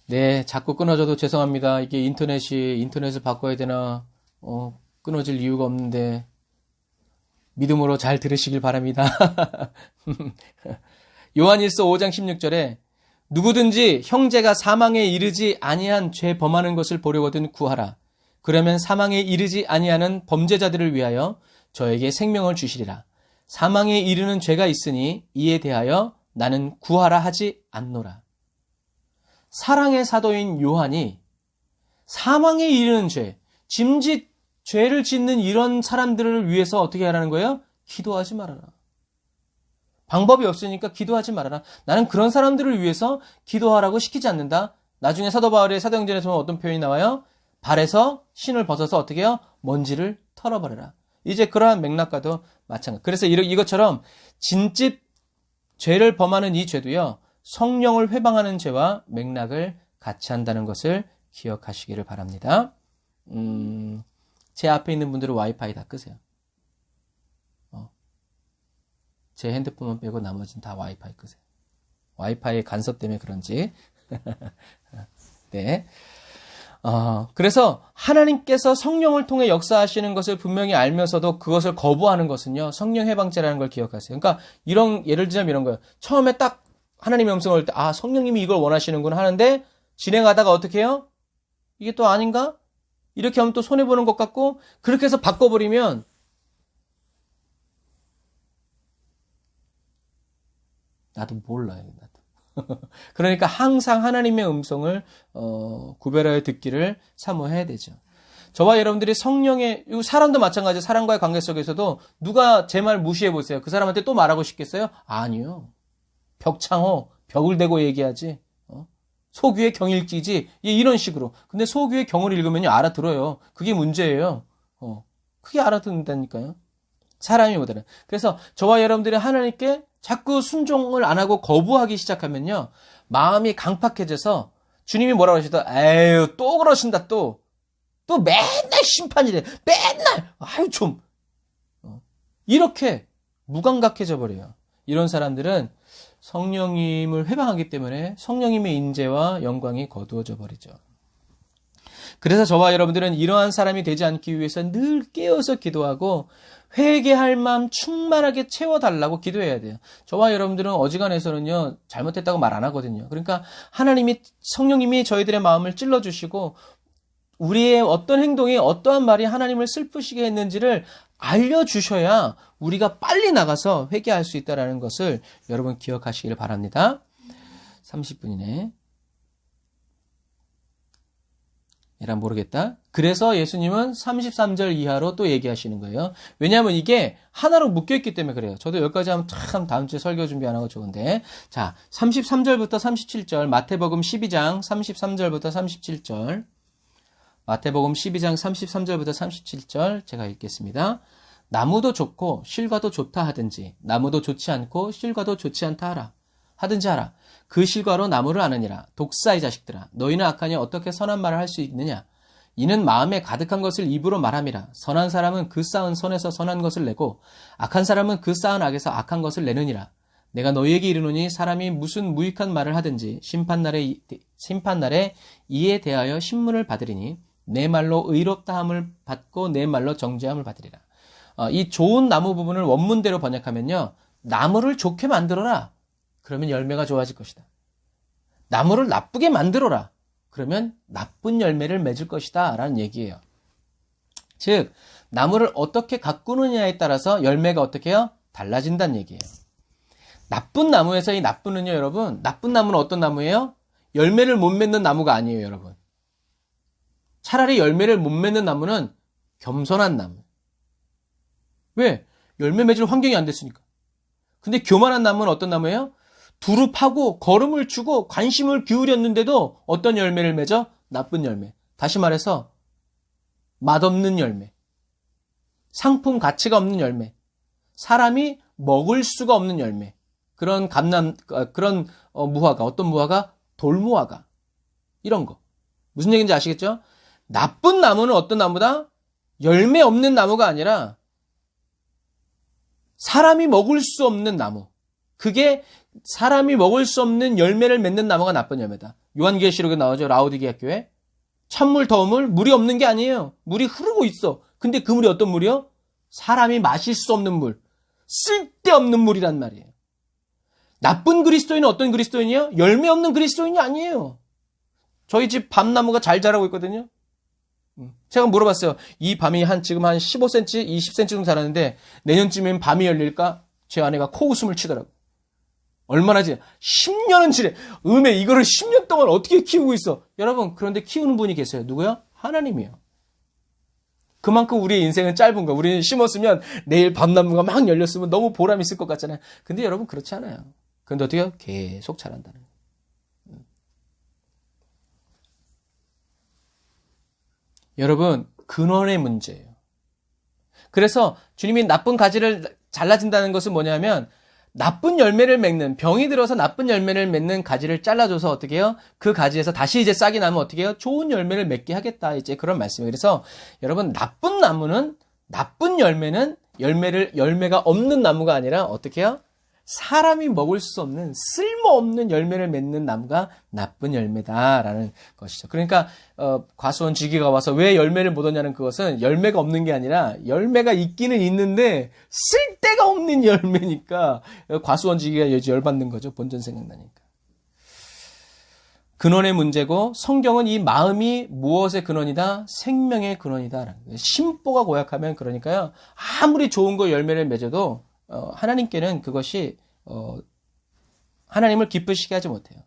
네, 자꾸 끊어져도 죄송합니다. 이게 인터넷을 바꿔야 되나, 끊어질 이유가 없는데, 믿음으로 잘 들으시길 바랍니다. 요한일서 5장 16절에, 누구든지 형제가 사망에 이르지 아니한 죄 범하는 것을 보려거든 구하라. 그러면 사망에 이르지 아니하는 범죄자들을 위하여 저에게 생명을 주시리라. 사망에 이르는 죄가 있으니 이에 대하여 나는 구하라 하지 않노라. 사랑의 사도인 요한이 사망에 이르는 죄, 짐짓 죄를 짓는 이런 사람들을 위해서 어떻게 하라는 거예요? 기도하지 말아라. 방법이 없으니까 기도하지 말아라. 나는 그런 사람들을 위해서 기도하라고 시키지 않는다. 나중에 사도 바울의 사도행전에서 보면 어떤 표현이 나와요? 발에서 신을 벗어서 어떻게 해요? 먼지를 털어버려라. 이제 그러한 맥락과도 마찬가지. 그래서 이것처럼 짐짓 죄를 범하는 이 죄도요. 성령을 회방하는 죄와 맥락을 같이 한다는 것을 기억하시기를 바랍니다. 제 앞에 있는 분들은 와이파이 다 끄세요. 제 핸드폰만 빼고 나머지는 다 와이파이 끄세요. 와이파이 간섭 때문에 그런지. 네. 그래서 하나님께서 성령을 통해 역사하시는 것을 분명히 알면서도 그것을 거부하는 것은요, 성령 해방죄라는 걸 기억하세요. 그러니까 예를 들자면 이런 거예요. 처음에 딱 하나님의 음성을 올 때, 성령님이 이걸 원하시는구나 하는데, 진행하다가 어떻게 해요? 이게 또 아닌가? 이렇게 하면 또 손해보는 것 같고, 그렇게 해서 바꿔버리면, 나도 몰라요, 나도. 그러니까 항상 하나님의 음성을, 구별하여 듣기를 사모해야 되죠. 저와 여러분들이 사람도 마찬가지예요. 사람과의 관계 속에서도 누가 제 말 무시해보세요. 그 사람한테 또 말하고 싶겠어요? 아니요. 벽창호, 벽을 대고 얘기하지. 소귀의 경을 끼지. 이런 식으로. 근데 소귀의 경을 읽으면요, 알아들어요. 그게 문제예요. 크게 알아듣는다니까요. 사람이 못하는. 그래서 저와 여러분들이 하나님께 자꾸 순종을 안 하고 거부하기 시작하면요, 마음이 강팍해져서 주님이 뭐라고 하시더? 에휴, 또 그러신다, 또 맨날 심판이래. 맨날! 아유, 좀. 이렇게 무감각해져 버려요. 이런 사람들은 성령님을 회방하기 때문에 성령님의 인재와 영광이 거두어져 버리죠. 그래서 저와 여러분들은 이러한 사람이 되지 않기 위해서 늘 깨어서 기도하고 회개할 마음 충만하게 채워달라고 기도해야 돼요. 저와 여러분들은 어지간해서는요, 잘못했다고 말 안 하거든요. 그러니까 성령님이 저희들의 마음을 찔러주시고 우리의 어떤 행동이 어떠한 말이 하나님을 슬프시게 했는지를 알려주셔야 우리가 빨리 나가서 회개할 수 있다는 것을 여러분 기억하시길 바랍니다. 30분이네. 이란 모르겠다. 그래서 예수님은 33절 이하로 또 얘기하시는 거예요. 왜냐하면 이게 하나로 묶여있기 때문에 그래요. 저도 여기까지 하면 참 다음 주에 설교 준비 안 하고 좋은데. 자, 33절부터 37절, 마태복음 12장 33절부터 37절. 마태복음 12장 33절부터 37절 제가 읽겠습니다. 나무도 좋고 실과도 좋다 하든지 나무도 좋지 않고 실과도 좋지 않다 하든지 하라. 그 실과로 나무를 아느니라. 독사의 자식들아, 너희는 악하니 어떻게 선한 말을 할 수 있느냐? 이는 마음에 가득한 것을 입으로 말함이라. 선한 사람은 그 쌓은 선에서 선한 것을 내고 악한 사람은 그 쌓은 악에서 악한 것을 내느니라. 내가 너희에게 이르노니 사람이 무슨 무익한 말을 하든지 심판날에 이에 대하여 신문을 받으리니 내 말로 의롭다함을 받고 내 말로 정죄함을 받으리라. 이 좋은 나무 부분을 원문대로 번역하면요, 나무를 좋게 만들어라. 그러면 열매가 좋아질 것이다. 나무를 나쁘게 만들어라. 그러면 나쁜 열매를 맺을 것이다 라는 얘기예요. 즉, 나무를 어떻게 가꾸느냐에 따라서 열매가 어떻게 해요? 달라진다는 얘기예요. 나쁜 나무에서 이 나쁜은요, 여러분. 나쁜 나무는 어떤 나무예요? 열매를 못 맺는 나무가 아니에요, 여러분. 차라리 열매를 못 맺는 나무는 겸손한 나무. 왜? 열매 맺을 환경이 안 됐으니까. 근데 교만한 나무는 어떤 나무예요? 두루 파고 걸음을 주고 관심을 기울였는데도 어떤 열매를 맺어? 나쁜 열매. 다시 말해서 맛없는 열매. 상품 가치가 없는 열매. 사람이 먹을 수가 없는 열매. 그런 무화과, 어떤 무화과? 돌무화과. 이런 거. 무슨 얘기인지 아시겠죠? 나쁜 나무는 어떤 나무다? 열매 없는 나무가 아니라 사람이 먹을 수 없는 나무. 그게 사람이 먹을 수 없는 열매를 맺는 나무가 나쁜 열매다. 요한계시록에 나오죠. 라오디게아 교회. 찬물, 더물, 물이 없는 게 아니에요. 물이 흐르고 있어. 근데 그 물이 어떤 물이요? 사람이 마실 수 없는 물. 쓸데없는 물이란 말이에요. 나쁜 그리스도인은 어떤 그리스도인이요? 열매 없는 그리스도인이 아니에요. 저희 집 밤나무가 잘 자라고 있거든요. 제가 물어봤어요. 이 밤이 지금 한 15cm, 20cm 정도 자라는데 내년쯤엔 밤이 열릴까? 제 아내가 코웃음을 치더라고요. 얼마나 10년은 지내. 이거를 10년 동안 어떻게 키우고 있어? 여러분, 그런데 키우는 분이 계세요. 누구요? 하나님이요. 그만큼 우리의 인생은 짧은 거. 우리는 심었으면 내일 밤나무가 막 열렸으면 너무 보람 있을 것 같잖아요. 근데 여러분 그렇지 않아요. 근데 어떻게 해요? 계속 자란다는 거예요. 여러분, 근원의 문제예요. 그래서 주님이 나쁜 가지를 잘라진다는 것은 뭐냐면 나쁜 열매를 맺는, 병이 들어서 나쁜 열매를 맺는 가지를 잘라줘서 어떻게 해요? 그 가지에서 다시 이제 싹이 나면 어떻게 해요? 좋은 열매를 맺게 하겠다. 이제 그런 말씀이에요. 그래서 여러분, 나쁜 나무는, 나쁜 열매는 열매가 없는 나무가 아니라 어떻게 해요? 사람이 먹을 수 없는 쓸모없는 열매를 맺는 나무가 나쁜 열매다라는 것이죠. 그러니까 과수원 지기가 와서 왜 열매를 못 얻냐는 그것은 열매가 없는 게 아니라 열매가 있기는 있는데 쓸데가 없는 열매니까 과수원 지기가 열받는 거죠. 본전 생각나니까. 근원의 문제고 성경은 이 마음이 무엇의 근원이다? 생명의 근원이다. 심보가 고약하면 그러니까요. 아무리 좋은 거 열매를 맺어도 하나님께는 그것이 하나님을 기쁘시게 하지 못해요.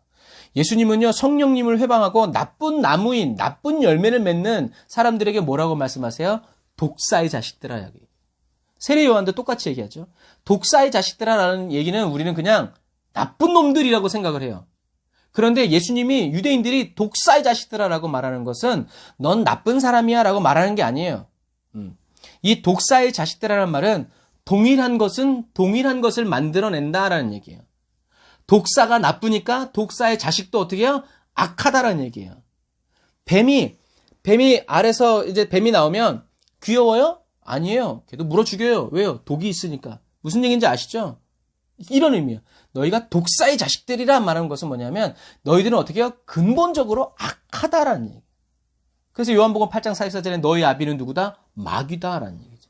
예수님은요, 성령님을 회방하고 나쁜 나무인, 나쁜 열매를 맺는 사람들에게 뭐라고 말씀하세요? 독사의 자식들아. 여기. 세례 요한도 똑같이 얘기하죠. 독사의 자식들아라는 얘기는 우리는 그냥 나쁜 놈들이라고 생각을 해요. 그런데 예수님이 유대인들이 독사의 자식들아라고 말하는 것은 넌 나쁜 사람이야 라고 말하는 게 아니에요. 이 독사의 자식들아라는 말은 동일한 것을 만들어낸다라는 얘기예요. 독사가 나쁘니까 독사의 자식도 어떻게 해요? 악하다라는 얘기예요. 뱀이 알에서 이제 뱀이 나오면 귀여워요? 아니에요. 걔도 물어 죽여요. 왜요? 독이 있으니까. 무슨 얘기인지 아시죠? 이런 의미예요. 너희가 독사의 자식들이라 말하는 것은 뭐냐면 너희들은 어떻게 해요? 근본적으로 악하다라는 얘기예요. 그래서 요한복음 8장 44절에 너희 아비는 누구다? 마귀다라는 얘기죠.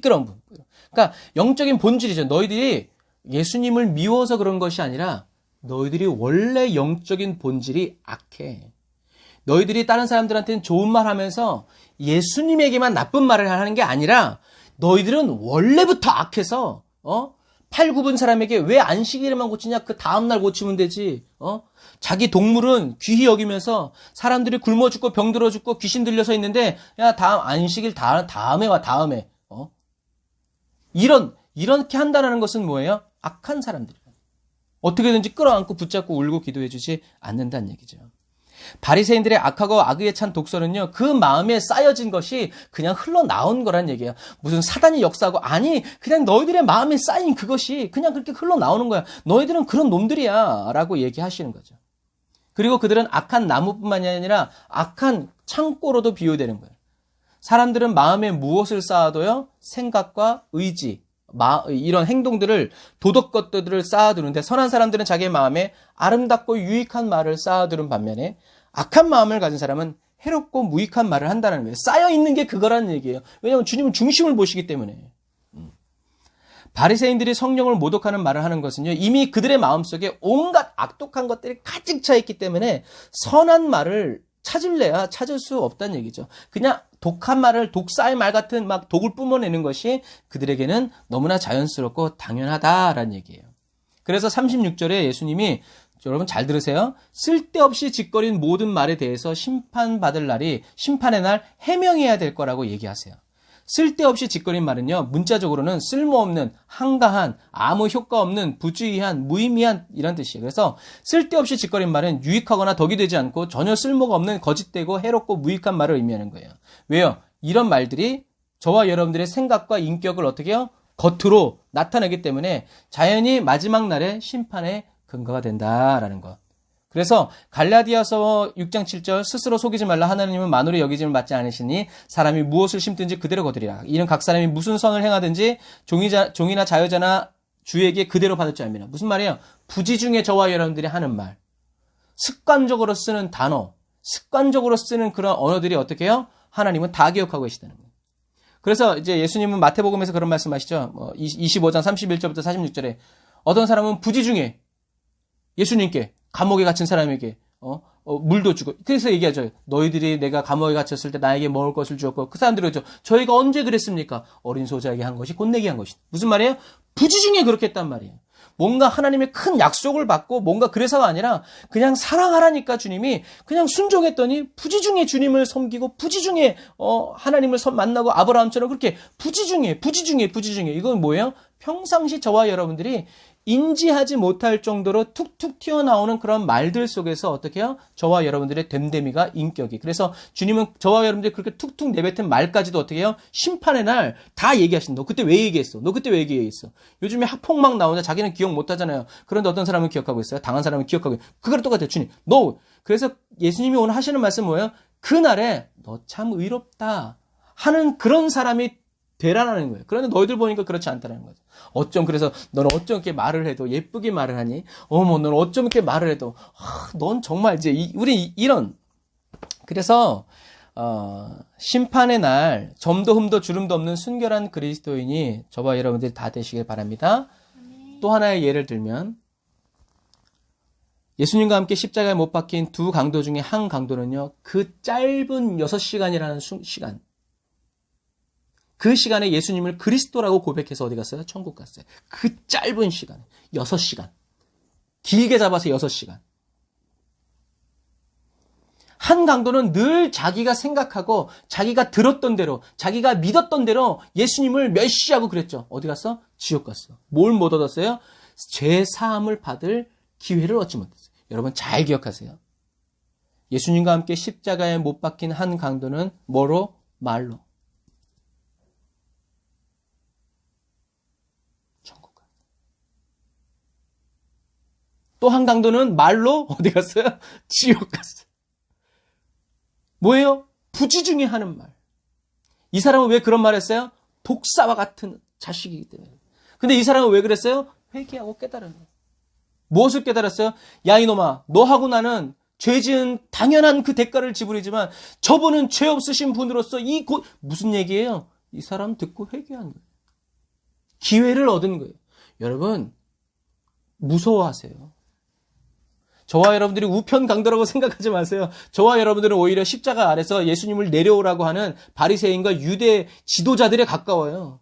그런 분. 그러니까 영적인 본질이죠. 너희들이 예수님을 미워서 그런 것이 아니라 너희들이 원래 영적인 본질이 악해. 너희들이 다른 사람들한테는 좋은 말 하면서 예수님에게만 나쁜 말을 하는 게 아니라 너희들은 원래부터 악해서 8, 9분 사람에게 왜 안식일에만 고치냐? 그 다음날 고치면 되지. 자기 동물은 귀히 여기면서 사람들이 굶어 죽고 병들어 죽고 귀신 들려서 있는데 야, 안식일 다음에 와, 다음에. 이렇게 한다는 것은 뭐예요? 악한 사람들이에요. 어떻게든지 끌어안고 붙잡고 울고 기도해 주지 않는다는 얘기죠. 바리새인들의 악하고 악의에 찬 독설은요, 그 마음에 쌓여진 것이 그냥 흘러나온 거란 얘기예요. 무슨 사단이 역사하고, 아니, 그냥 너희들의 마음에 쌓인 그것이 그냥 그렇게 흘러나오는 거야. 너희들은 그런 놈들이야. 라고 얘기하시는 거죠. 그리고 그들은 악한 나무뿐만이 아니라 악한 창고로도 비유되는 거예요. 사람들은 마음에 무엇을 쌓아둬요? 생각과 의지, 이런 행동들을, 도덕 것들을 쌓아두는데, 선한 사람들은 자기의 마음에 아름답고 유익한 말을 쌓아두는 반면에 악한 마음을 가진 사람은 해롭고 무익한 말을 한다는 거예요. 쌓여있는 게 그거라는 얘기예요. 왜냐하면 주님은 중심을 보시기 때문에. 바리새인들이 성령을 모독하는 말을 하는 것은요, 이미 그들의 마음속에 온갖 악독한 것들이 가득 차 있기 때문에 선한 말을 찾을래야 찾을 수 없다는 얘기죠. 그냥 독한 말을 독사의 말 같은 막 독을 뿜어내는 것이 그들에게는 너무나 자연스럽고 당연하다라는 얘기예요. 그래서 36절에 예수님이 여러분 잘 들으세요. 쓸데없이 짓거린 모든 말에 대해서 심판받을 날이 심판의 날 해명해야 될 거라고 얘기하세요. 쓸데없이 짓거린 말은요, 문자적으로는 쓸모없는, 한가한, 아무 효과 없는, 부주의한, 무의미한 이런 뜻이에요. 그래서 쓸데없이 짓거린 말은 유익하거나 덕이 되지 않고 전혀 쓸모가 없는 거짓되고 해롭고 무익한 말을 의미하는 거예요. 왜요? 이런 말들이 저와 여러분들의 생각과 인격을 어떻게 해요? 겉으로 나타내기 때문에 자연히 마지막 날의 심판의 근거가 된다라는 것. 그래서 갈라디아서 6장 7절 스스로 속이지 말라 하나님은 만으로 여기짐을 받지 않으시니 사람이 무엇을 심든지 그대로 거두리라. 이는 각 사람이 무슨 선을 행하든지 종이나 자유자나 주에게 그대로 받을 줄 압니다. 무슨 말이에요? 부지 중에 저와 여러분들이 하는 말, 습관적으로 쓰는 단어, 습관적으로 쓰는 그런 언어들이 어떻게 해요? 하나님은 다 기억하고 계시다는 거예요. 그래서 이제 예수님은 마태복음에서 그런 말씀하시죠. 25장 31절부터 46절에 어떤 사람은 부지 중에 예수님께 감옥에 gat힌 사람에게 물도 주고, 그래서 얘기하죠. 너희들이 내가 감옥에 갇혔을 때 나에게 먹을 것을 주었고, 그 사람들이 그러죠. 저희가 언제 그랬습니까? 어린 소자에게 한 것이 곧 내게 한 것이. 무슨 말이에요? 부지 중에 그렇게 했단 말이에요. 뭔가 하나님의 큰 약속을 받고 뭔가 그래서가 아니라 그냥 사랑하라니까 주님이 그냥 순종했더니 부지 중에 주님을 섬기고 부지 중에 하나님을 만나고 아브라함처럼 그렇게 부지 중에 이건 뭐예요? 평상시 저와 여러분들이 인지하지 못할 정도로 툭툭 튀어나오는 그런 말들 속에서 어떻게 해요? 저와 여러분들의 됨됨이가 인격이. 그래서 주님은 저와 여러분들이 그렇게 툭툭 내뱉은 말까지도 어떻게 해요? 심판의 날 다 얘기하신다. 너 그때 왜 얘기했어? 너 그때 왜 얘기했어? 요즘에 학폭 막 나오는데 자기는 기억 못 하잖아요. 그런데 어떤 사람은 기억하고 있어요. 당한 사람은 기억하고 있어요. 그거랑 똑같아요. 주님. 너. 그래서 예수님이 오늘 하시는 말씀은 뭐예요? 그날에 너 참 의롭다 하는 그런 사람이 되라는 거예요. 그런데 너희들 보니까 그렇지 않다는 거죠. 그래서 너는 어쩜 이렇게 말을 해도 예쁘게 말을 하니? 너는 어쩜 이렇게 말을 해도, 넌 정말 우리 이런. 그래서, 심판의 날, 점도 흠도 주름도 없는 순결한 그리스도인이 저와 여러분들이 다 되시길 바랍니다. 또 하나의 예를 들면, 예수님과 함께 십자가에 못 박힌 두 강도 중에 한 강도는요, 그 짧은 6시간이라는 시간, 그 시간에 예수님을 그리스도라고 고백해서 어디 갔어요? 천국 갔어요. 그 짧은 시간에 6시간. 길게 잡아서 6시간. 한 강도는 늘 자기가 생각하고 자기가 들었던 대로 자기가 믿었던 대로 예수님을 멸시하고 그랬죠. 어디 갔어? 지옥 갔어. 뭘 못 얻었어요? 죄 사함을 받을 기회를 얻지 못했어요. 여러분 잘 기억하세요. 예수님과 함께 십자가에 못 박힌 한 강도는 뭐로? 말로. 또 한 강도는 말로 어디 갔어요? 지옥 갔어요. 뭐예요? 부지 중에 하는 말. 이 사람은 왜 그런 말 했어요? 독사와 같은 자식이기 때문에. 근데 이 사람은 왜 그랬어요? 회개하고 깨달은 거예요. 무엇을 깨달았어요? 야 이놈아, 너하고 나는 죄 지은 당연한 그 대가를 지불이지만 저분은 죄 없으신 분으로서 무슨 얘기예요? 이 사람 듣고 회개한 거예요. 기회를 얻은 거예요. 여러분 무서워하세요. 저와 여러분들이 우편 강도라고 생각하지 마세요. 저와 여러분들은 오히려 십자가 아래서 예수님을 내려오라고 하는 바리새인과 유대 지도자들에 가까워요.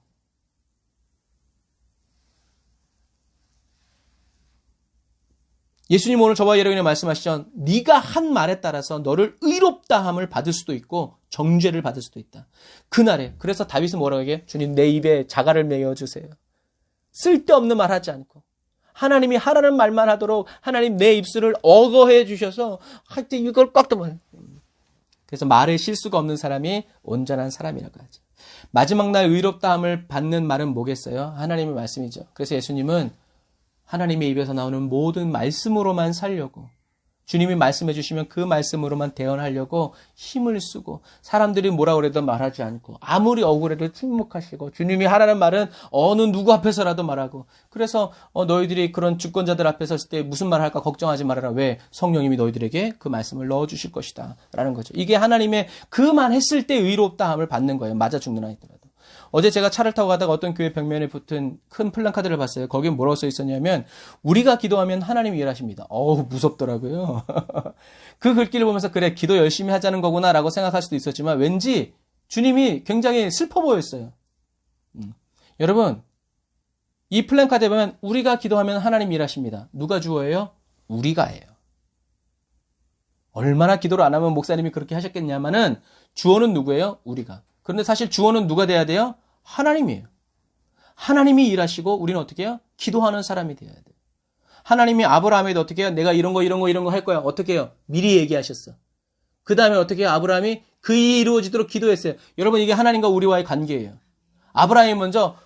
예수님 오늘 저와 여러분에게 말씀하시죠. 네가 한 말에 따라서 너를 의롭다함을 받을 수도 있고 정죄를 받을 수도 있다. 그날에. 그래서 다윗은 뭐라고 얘기해요? 주님 내 입에 자갈을 메어주세요. 쓸데없는 말 하지 않고 하나님이 하라는 말만 하도록 하나님 내 입술을 억어해 주셔서 하여튼 이걸 꽉 덮어요. 그래서 말에 실수가 없는 사람이 온전한 사람이라고 하죠. 마지막 날 의롭다함을 받는 말은 뭐겠어요? 하나님의 말씀이죠. 그래서 예수님은 하나님의 입에서 나오는 모든 말씀으로만 살려고, 주님이 말씀해 주시면 그 말씀으로만 대언하려고 힘을 쓰고, 사람들이 뭐라 그래도 말하지 않고, 아무리 억울해도 침묵하시고, 주님이 하라는 말은 어느 누구 앞에서라도 말하고, 그래서 너희들이 그런 주권자들 앞에 섰을 때 무슨 말 할까 걱정하지 말아라. 왜? 성령님이 너희들에게 그 말씀을 넣어주실 것이다 라는 거죠. 이게 하나님의 그 말 했을 때 의롭다함을 받는 거예요. 맞아 죽는 아이더라도. 어제 제가 차를 타고 가다가 어떤 교회 벽면에 붙은 큰 플랜카드를 봤어요. 거기에 뭐라고 써 있었냐면 우리가 기도하면 하나님이 일하십니다. 어우 무섭더라고요. 그 글귀를 보면서 그래 기도 열심히 하자는 거구나 라고 생각할 수도 있었지만 왠지 주님이 굉장히 슬퍼 보였어요. 여러분 이 플랜카드에 보면 우리가 기도하면 하나님이 일하십니다. 누가 주어예요? 우리가예요. 얼마나 기도를 안 하면 목사님이 그렇게 하셨겠냐마는 주어는 누구예요? 우리가. 그런데 사실 주어는 누가 돼야 돼요? 하나님이에요. 하나님이 일하시고 우리는 어떻게 해요? 기도하는 사람이 돼야 돼요. 하나님이 아브라함에도 어떻게 해요? 내가 이런 거 할 거야. 어떻게 해요? 미리 얘기하셨어. 그 다음에 어떻게 해요? 아브라함이 그 일이 이루어지도록 기도했어요. 여러분 이게 하나님과 우리와의 관계예요. 아브라함이 먼저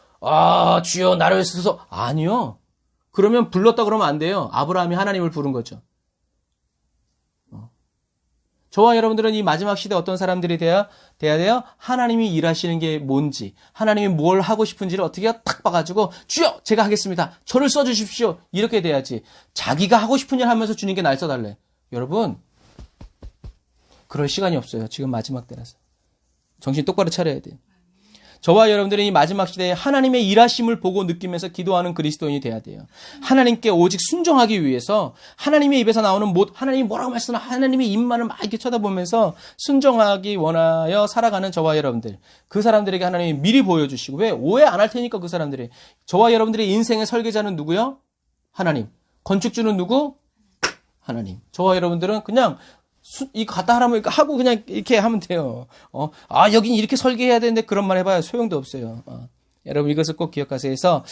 주여 나를 쓰소서. 아니요. 그러면 불렀다 그러면 안 돼요. 아브라함이 하나님을 부른 거죠. 저와 여러분들은 이 마지막 시대에 어떤 사람들이 돼야 돼요? 하나님이 일하시는 게 뭔지, 하나님이 뭘 하고 싶은지를 어떻게 탁 봐가지고 주여 제가 하겠습니다. 저를 써주십시오. 이렇게 돼야지. 자기가 하고 싶은 일 하면서 주님께 날 써달래. 여러분 그럴 시간이 없어요. 지금 마지막 때라서. 정신 똑바로 차려야 돼요. 저와 여러분들은 이 마지막 시대에 하나님의 일하심을 보고 느끼면서 기도하는 그리스도인이 돼야 돼요. 하나님께 오직 순종하기 위해서 하나님의 입에서 나오는 하나님이 뭐라고 말씀하나 하나님의 입만을 막 이렇게 쳐다보면서 순종하기 원하여 살아가는 저와 여러분들. 그 사람들에게 하나님이 미리 보여주시고 왜? 오해 안 할 테니까 그 사람들이. 저와 여러분들의 인생의 설계자는 누구요? 하나님. 건축주는 누구? 하나님. 저와 여러분들은 그냥 이 갖다 하라면 하고 그냥 이렇게 하면 돼요. 여긴 이렇게 설계해야 되는데 그런 말 해봐야 소용도 없어요. 여러분 이것을 꼭 기억하세요. 그래서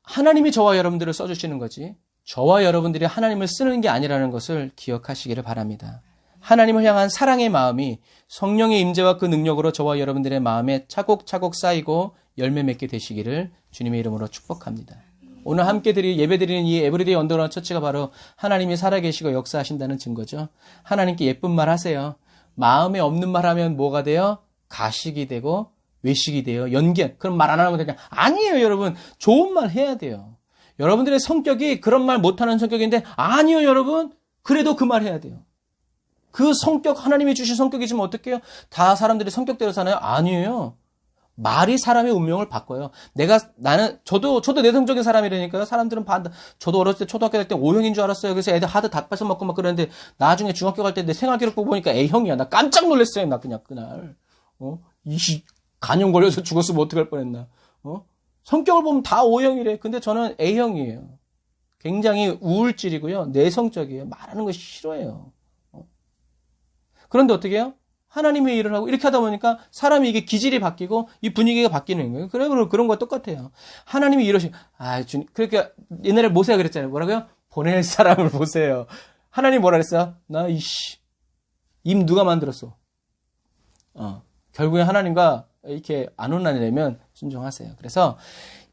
하나님이 저와 여러분들을 써주시는 거지 저와 여러분들이 하나님을 쓰는 게 아니라는 것을 기억하시기를 바랍니다. 하나님을 향한 사랑의 마음이 성령의 임재와 그 능력으로 저와 여러분들의 마음에 차곡차곡 쌓이고 열매 맺게 되시기를 주님의 이름으로 축복합니다. 오늘 함께 예배드리는 이 에브리데이 언더라운 처치가 바로 하나님이 살아계시고 역사하신다는 증거죠. 하나님께 예쁜 말 하세요. 마음에 없는 말 하면 뭐가 돼요? 가식이 되고 외식이 돼요. 그럼 말 안 하면 되냐? 아니에요, 여러분. 좋은 말 해야 돼요. 여러분들의 성격이 그런 말 못하는 성격인데 아니요, 여러분. 그래도 그 말 해야 돼요. 그 성격, 하나님이 주신 성격이지만 어떡해요? 다 사람들이 성격대로 사나요? 아니에요. 말이 사람의 운명을 바꿔요. 저도 내성적인 사람이라니까요. 사람들은 저도 어렸을 때 초등학교 갈 때 O형인 줄 알았어요. 그래서 애들 하드 다 뺏어 먹고 막 그랬는데 나중에 중학교 갈 때 내 생활기록부 보니까 A형이야. 나 깜짝 놀랐어요. 나 그냥 그날. 간염 걸려서 죽었으면 어떡할 뻔했나. 성격을 보면 다 O형이래. 근데 저는 A형이에요. 굉장히 우울질이고요. 내성적이에요. 말하는 거 싫어해요. 그런데 어떻게 해요? 하나님의 일을 하고 이렇게 하다 보니까 사람이 이게 기질이 바뀌고 이 분위기가 바뀌는 거예요. 그런 거 똑같아요. 하나님이 주님, 그러니까 옛날에 모세가 그랬잖아요. 뭐라고요? 보낼 사람을 보세요. 하나님 뭐라 그랬어요? 입 누가 만들었어? 결국에 하나님과 이렇게 안 혼나내면 순종하세요. 그래서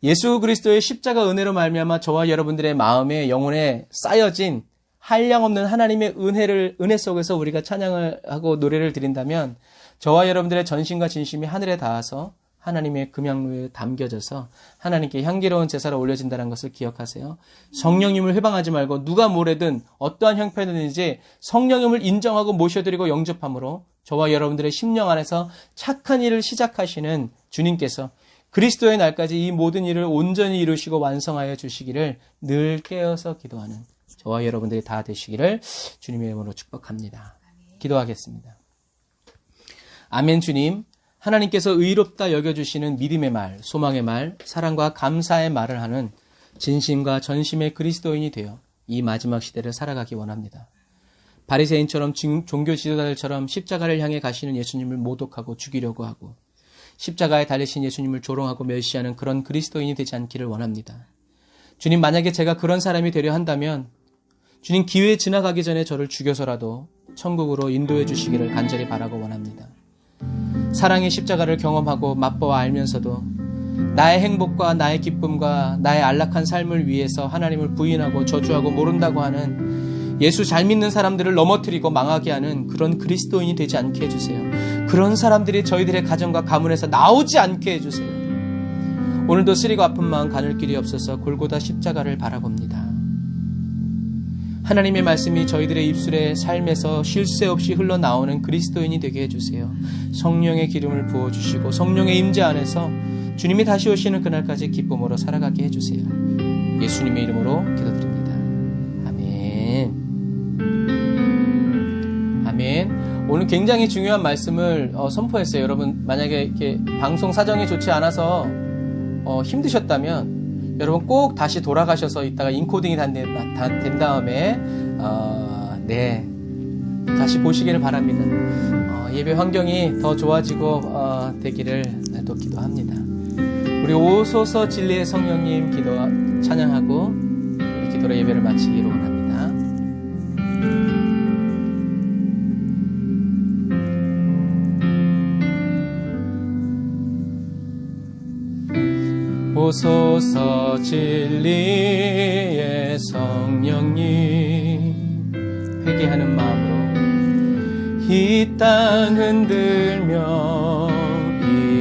예수 그리스도의 십자가 은혜로 말미암아 저와 여러분들의 마음에 영혼에 쌓여진 한량없는 하나님의 은혜 속에서 우리가 찬양을 하고 노래를 드린다면 저와 여러분들의 전심과 진심이 하늘에 닿아서 하나님의 금양로에 담겨져서 하나님께 향기로운 제사로 올려진다는 것을 기억하세요. 성령님을 회방하지 말고 누가 뭐래든 어떠한 형편이든지 성령님을 인정하고 모셔드리고 영접함으로 저와 여러분들의 심령 안에서 착한 일을 시작하시는 주님께서 그리스도의 날까지 이 모든 일을 온전히 이루시고 완성하여 주시기를 늘 깨어서 기도하는 저와 여러분들이 다 되시기를 주님의 이름으로 축복합니다. 기도하겠습니다. 아멘. 주님, 하나님께서 의롭다 여겨주시는 믿음의 말, 소망의 말, 사랑과 감사의 말을 하는 진심과 전심의 그리스도인이 되어 이 마지막 시대를 살아가기 원합니다. 바리새인처럼 종교 지도자들처럼 십자가를 향해 가시는 예수님을 모독하고 죽이려고 하고 십자가에 달리신 예수님을 조롱하고 멸시하는 그런 그리스도인이 되지 않기를 원합니다. 주님, 만약에 제가 그런 사람이 되려 한다면 주님 기회 지나가기 전에 저를 죽여서라도 천국으로 인도해 주시기를 간절히 바라고 원합니다. 사랑의 십자가를 경험하고 맛보아 알면서도 나의 행복과 나의 기쁨과 나의 안락한 삶을 위해서 하나님을 부인하고 저주하고 모른다고 하는 예수 잘 믿는 사람들을 넘어뜨리고 망하게 하는 그런 그리스도인이 되지 않게 해주세요. 그런 사람들이 저희들의 가정과 가문에서 나오지 않게 해주세요. 오늘도 쓰리고 아픈 마음 가눌 길이 없어서 골고다 십자가를 바라봅니다. 하나님의 말씀이 저희들의 입술에 삶에서 쉴 새 없이 흘러나오는 그리스도인이 되게 해주세요. 성령의 기름을 부어주시고 성령의 임재 안에서 주님이 다시 오시는 그날까지 기쁨으로 살아가게 해주세요. 예수님의 이름으로 기도드립니다. 아멘. 아멘. 오늘 굉장히 중요한 말씀을 선포했어요. 여러분 만약에 이렇게 방송 사정이 좋지 않아서 힘드셨다면 여러분 꼭 다시 돌아가셔서 이따가 인코딩이 된 다음에 네 다시 보시기를 바랍니다. 예배 환경이 더 좋아지고 되기를 또 기도합니다. 우리 오소서 진리의 성령님 기도 찬양하고 우리 기도로 예배를 마치기로 원합니다. 오소서 진리의 성령님 회개하는 마음으로 이 땅 흔들며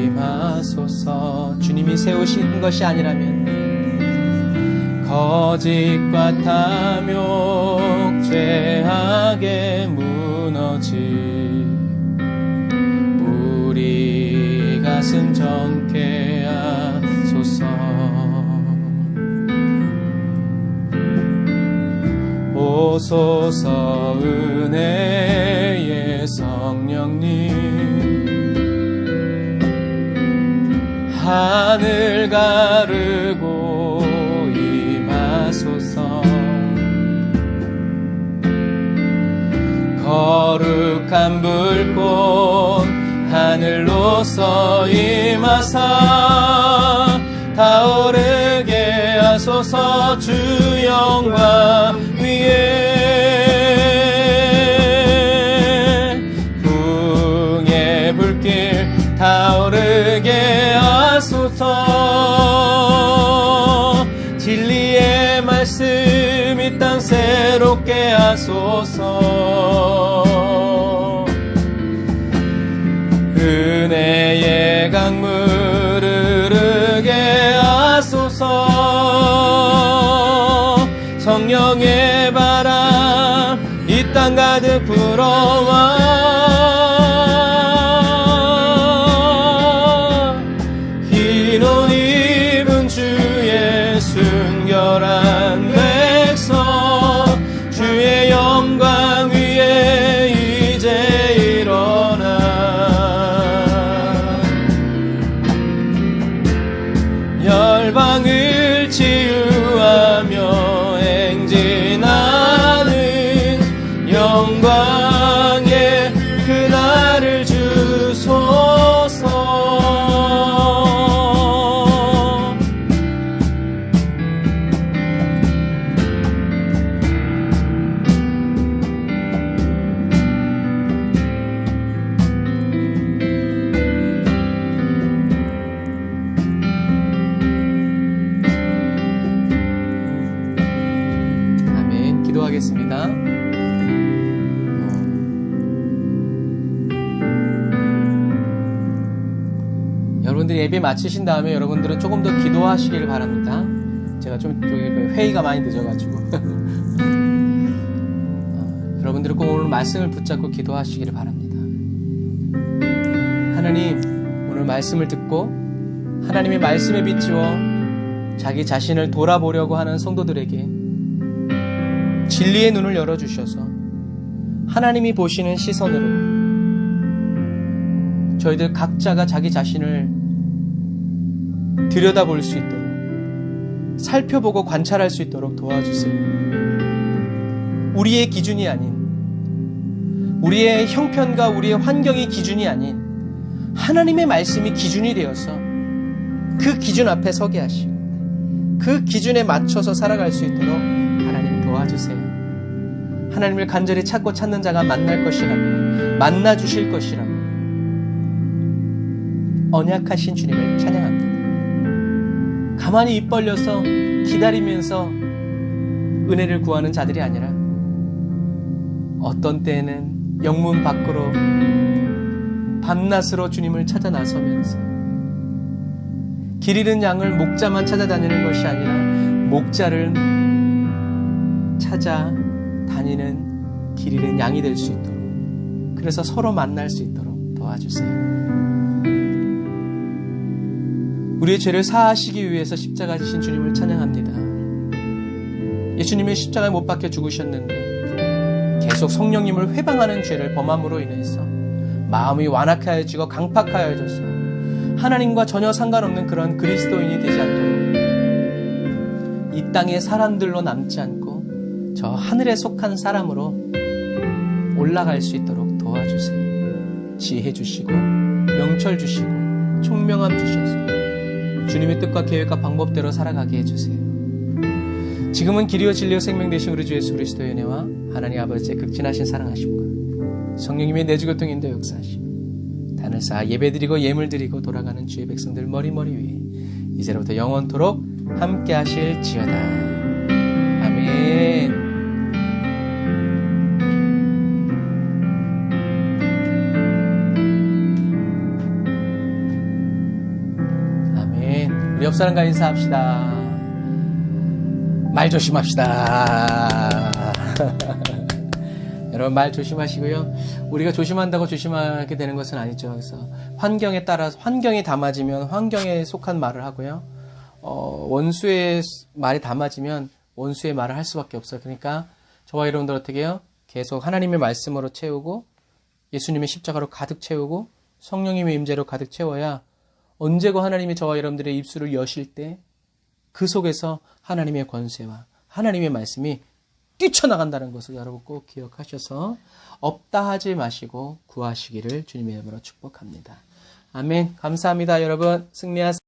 임하소서. 주님이 세우신 것이 아니라면 거짓과 탐욕 죄악에 무너지 우리 가슴 정케 하소서. 오소서 은혜의 성령님 하늘 가르고 임하소서. 거룩한 불꽃 하늘로서 임하사 타오르게 하소서. 주 영광 위에 풍의 불길 타오르게 하소서. 진리의 말씀 이 땅 새롭게 하소서. 은혜의 강물 흐르게 하소서. 성령의 바람 이 땅 가득 불어와 흰 옷 입은 주의 순결한 백성 주의 영광 위에 이제 일어나 열방을 치유하며 행진하는 영광의 그날을 주소서. 아멘. 기도하겠습니다. 여러분들이 예배 마치신 다음에 여러분들은 조금 더 기도하시길 바랍니다. 제가 좀 회의가 많이 늦어가지고 여러분들은 꼭 오늘 말씀을 붙잡고 기도하시기를 바랍니다. 하나님, 오늘 말씀을 듣고 하나님의 말씀에 비추어 자기 자신을 돌아보려고 하는 성도들에게 진리의 눈을 열어주셔서 하나님이 보시는 시선으로 저희들 각자가 자기 자신을 들여다볼 수 있도록 살펴보고 관찰할 수 있도록 도와주세요. 우리의 기준이 아닌 우리의 형편과 우리의 환경이 기준이 아닌 하나님의 말씀이 기준이 되어서 그 기준 앞에 서게 하시고 그 기준에 맞춰서 살아갈 수 있도록 하나님 도와주세요. 하나님을 간절히 찾고 찾는 자가 만날 것이라고 만나 주실 것이라고 언약하신 주님을 찬양합니다. 가만히 입 벌려서 기다리면서 은혜를 구하는 자들이 아니라 어떤 때에는 영문 밖으로 밤낮으로 주님을 찾아 나서면서 길 잃은 양을 목자만 찾아다니는 것이 아니라 목자를 찾아 다니는 길 잃은 양이 될 수 있도록, 그래서 서로 만날 수 있도록 도와주세요. 우리의 죄를 사하시기 위해서 십자가 지신 주님을 찬양합니다. 예수님이 십자가에 못 박혀 죽으셨는데 계속 성령님을 회방하는 죄를 범함으로 인해서 마음이 완악하여지고 강팍하여져서 하나님과 전혀 상관없는 그런 그리스도인이 되지 않도록, 이 땅의 사람들로 남지 않고 저 하늘에 속한 사람으로 올라갈 수 있도록 도와주세요. 지혜 주시고 명철 주시고 총명함 주셔서 주님의 뜻과 계획과 방법대로 살아가게 해주세요. 지금은 길이요 진리요 생명 되신 우리 주 예수 그리스도의 은혜와 하나님 아버지의 극진하신 사랑하심과 성령님의 내주교통 인도 역사하심, 단을 쌓아 예배드리고 예물드리고 돌아가는 주의 백성들 머리머리 위에 이제로부터 영원토록 함께 하실지어다. 아멘. 아멘. 우리 옆사람과 인사합시다. 말 조심합시다. 여러분 말 조심하시고요. 우리가 조심한다고 조심하게 되는 것은 아니죠. 그래서 환경에 따라서, 환경이 다 맞으면 환경에 속한 말을 하고요. 원수의 말이 다 맞으면 원수의 말을 할 수밖에 없어요. 그러니까 저와 여러분들 어떻게 해요? 계속 하나님의 말씀으로 채우고 예수님의 십자가로 가득 채우고 성령님의 임재로 가득 채워야 언제고 하나님이 저와 여러분들의 입술을 여실 때 그 속에서 하나님의 권세와 하나님의 말씀이 뛰쳐나간다는 것을 여러분 꼭 기억하셔서 없다 하지 마시고 구하시기를 주님의 이름으로 축복합니다. 아멘. 감사합니다. 여러분 승리하세요.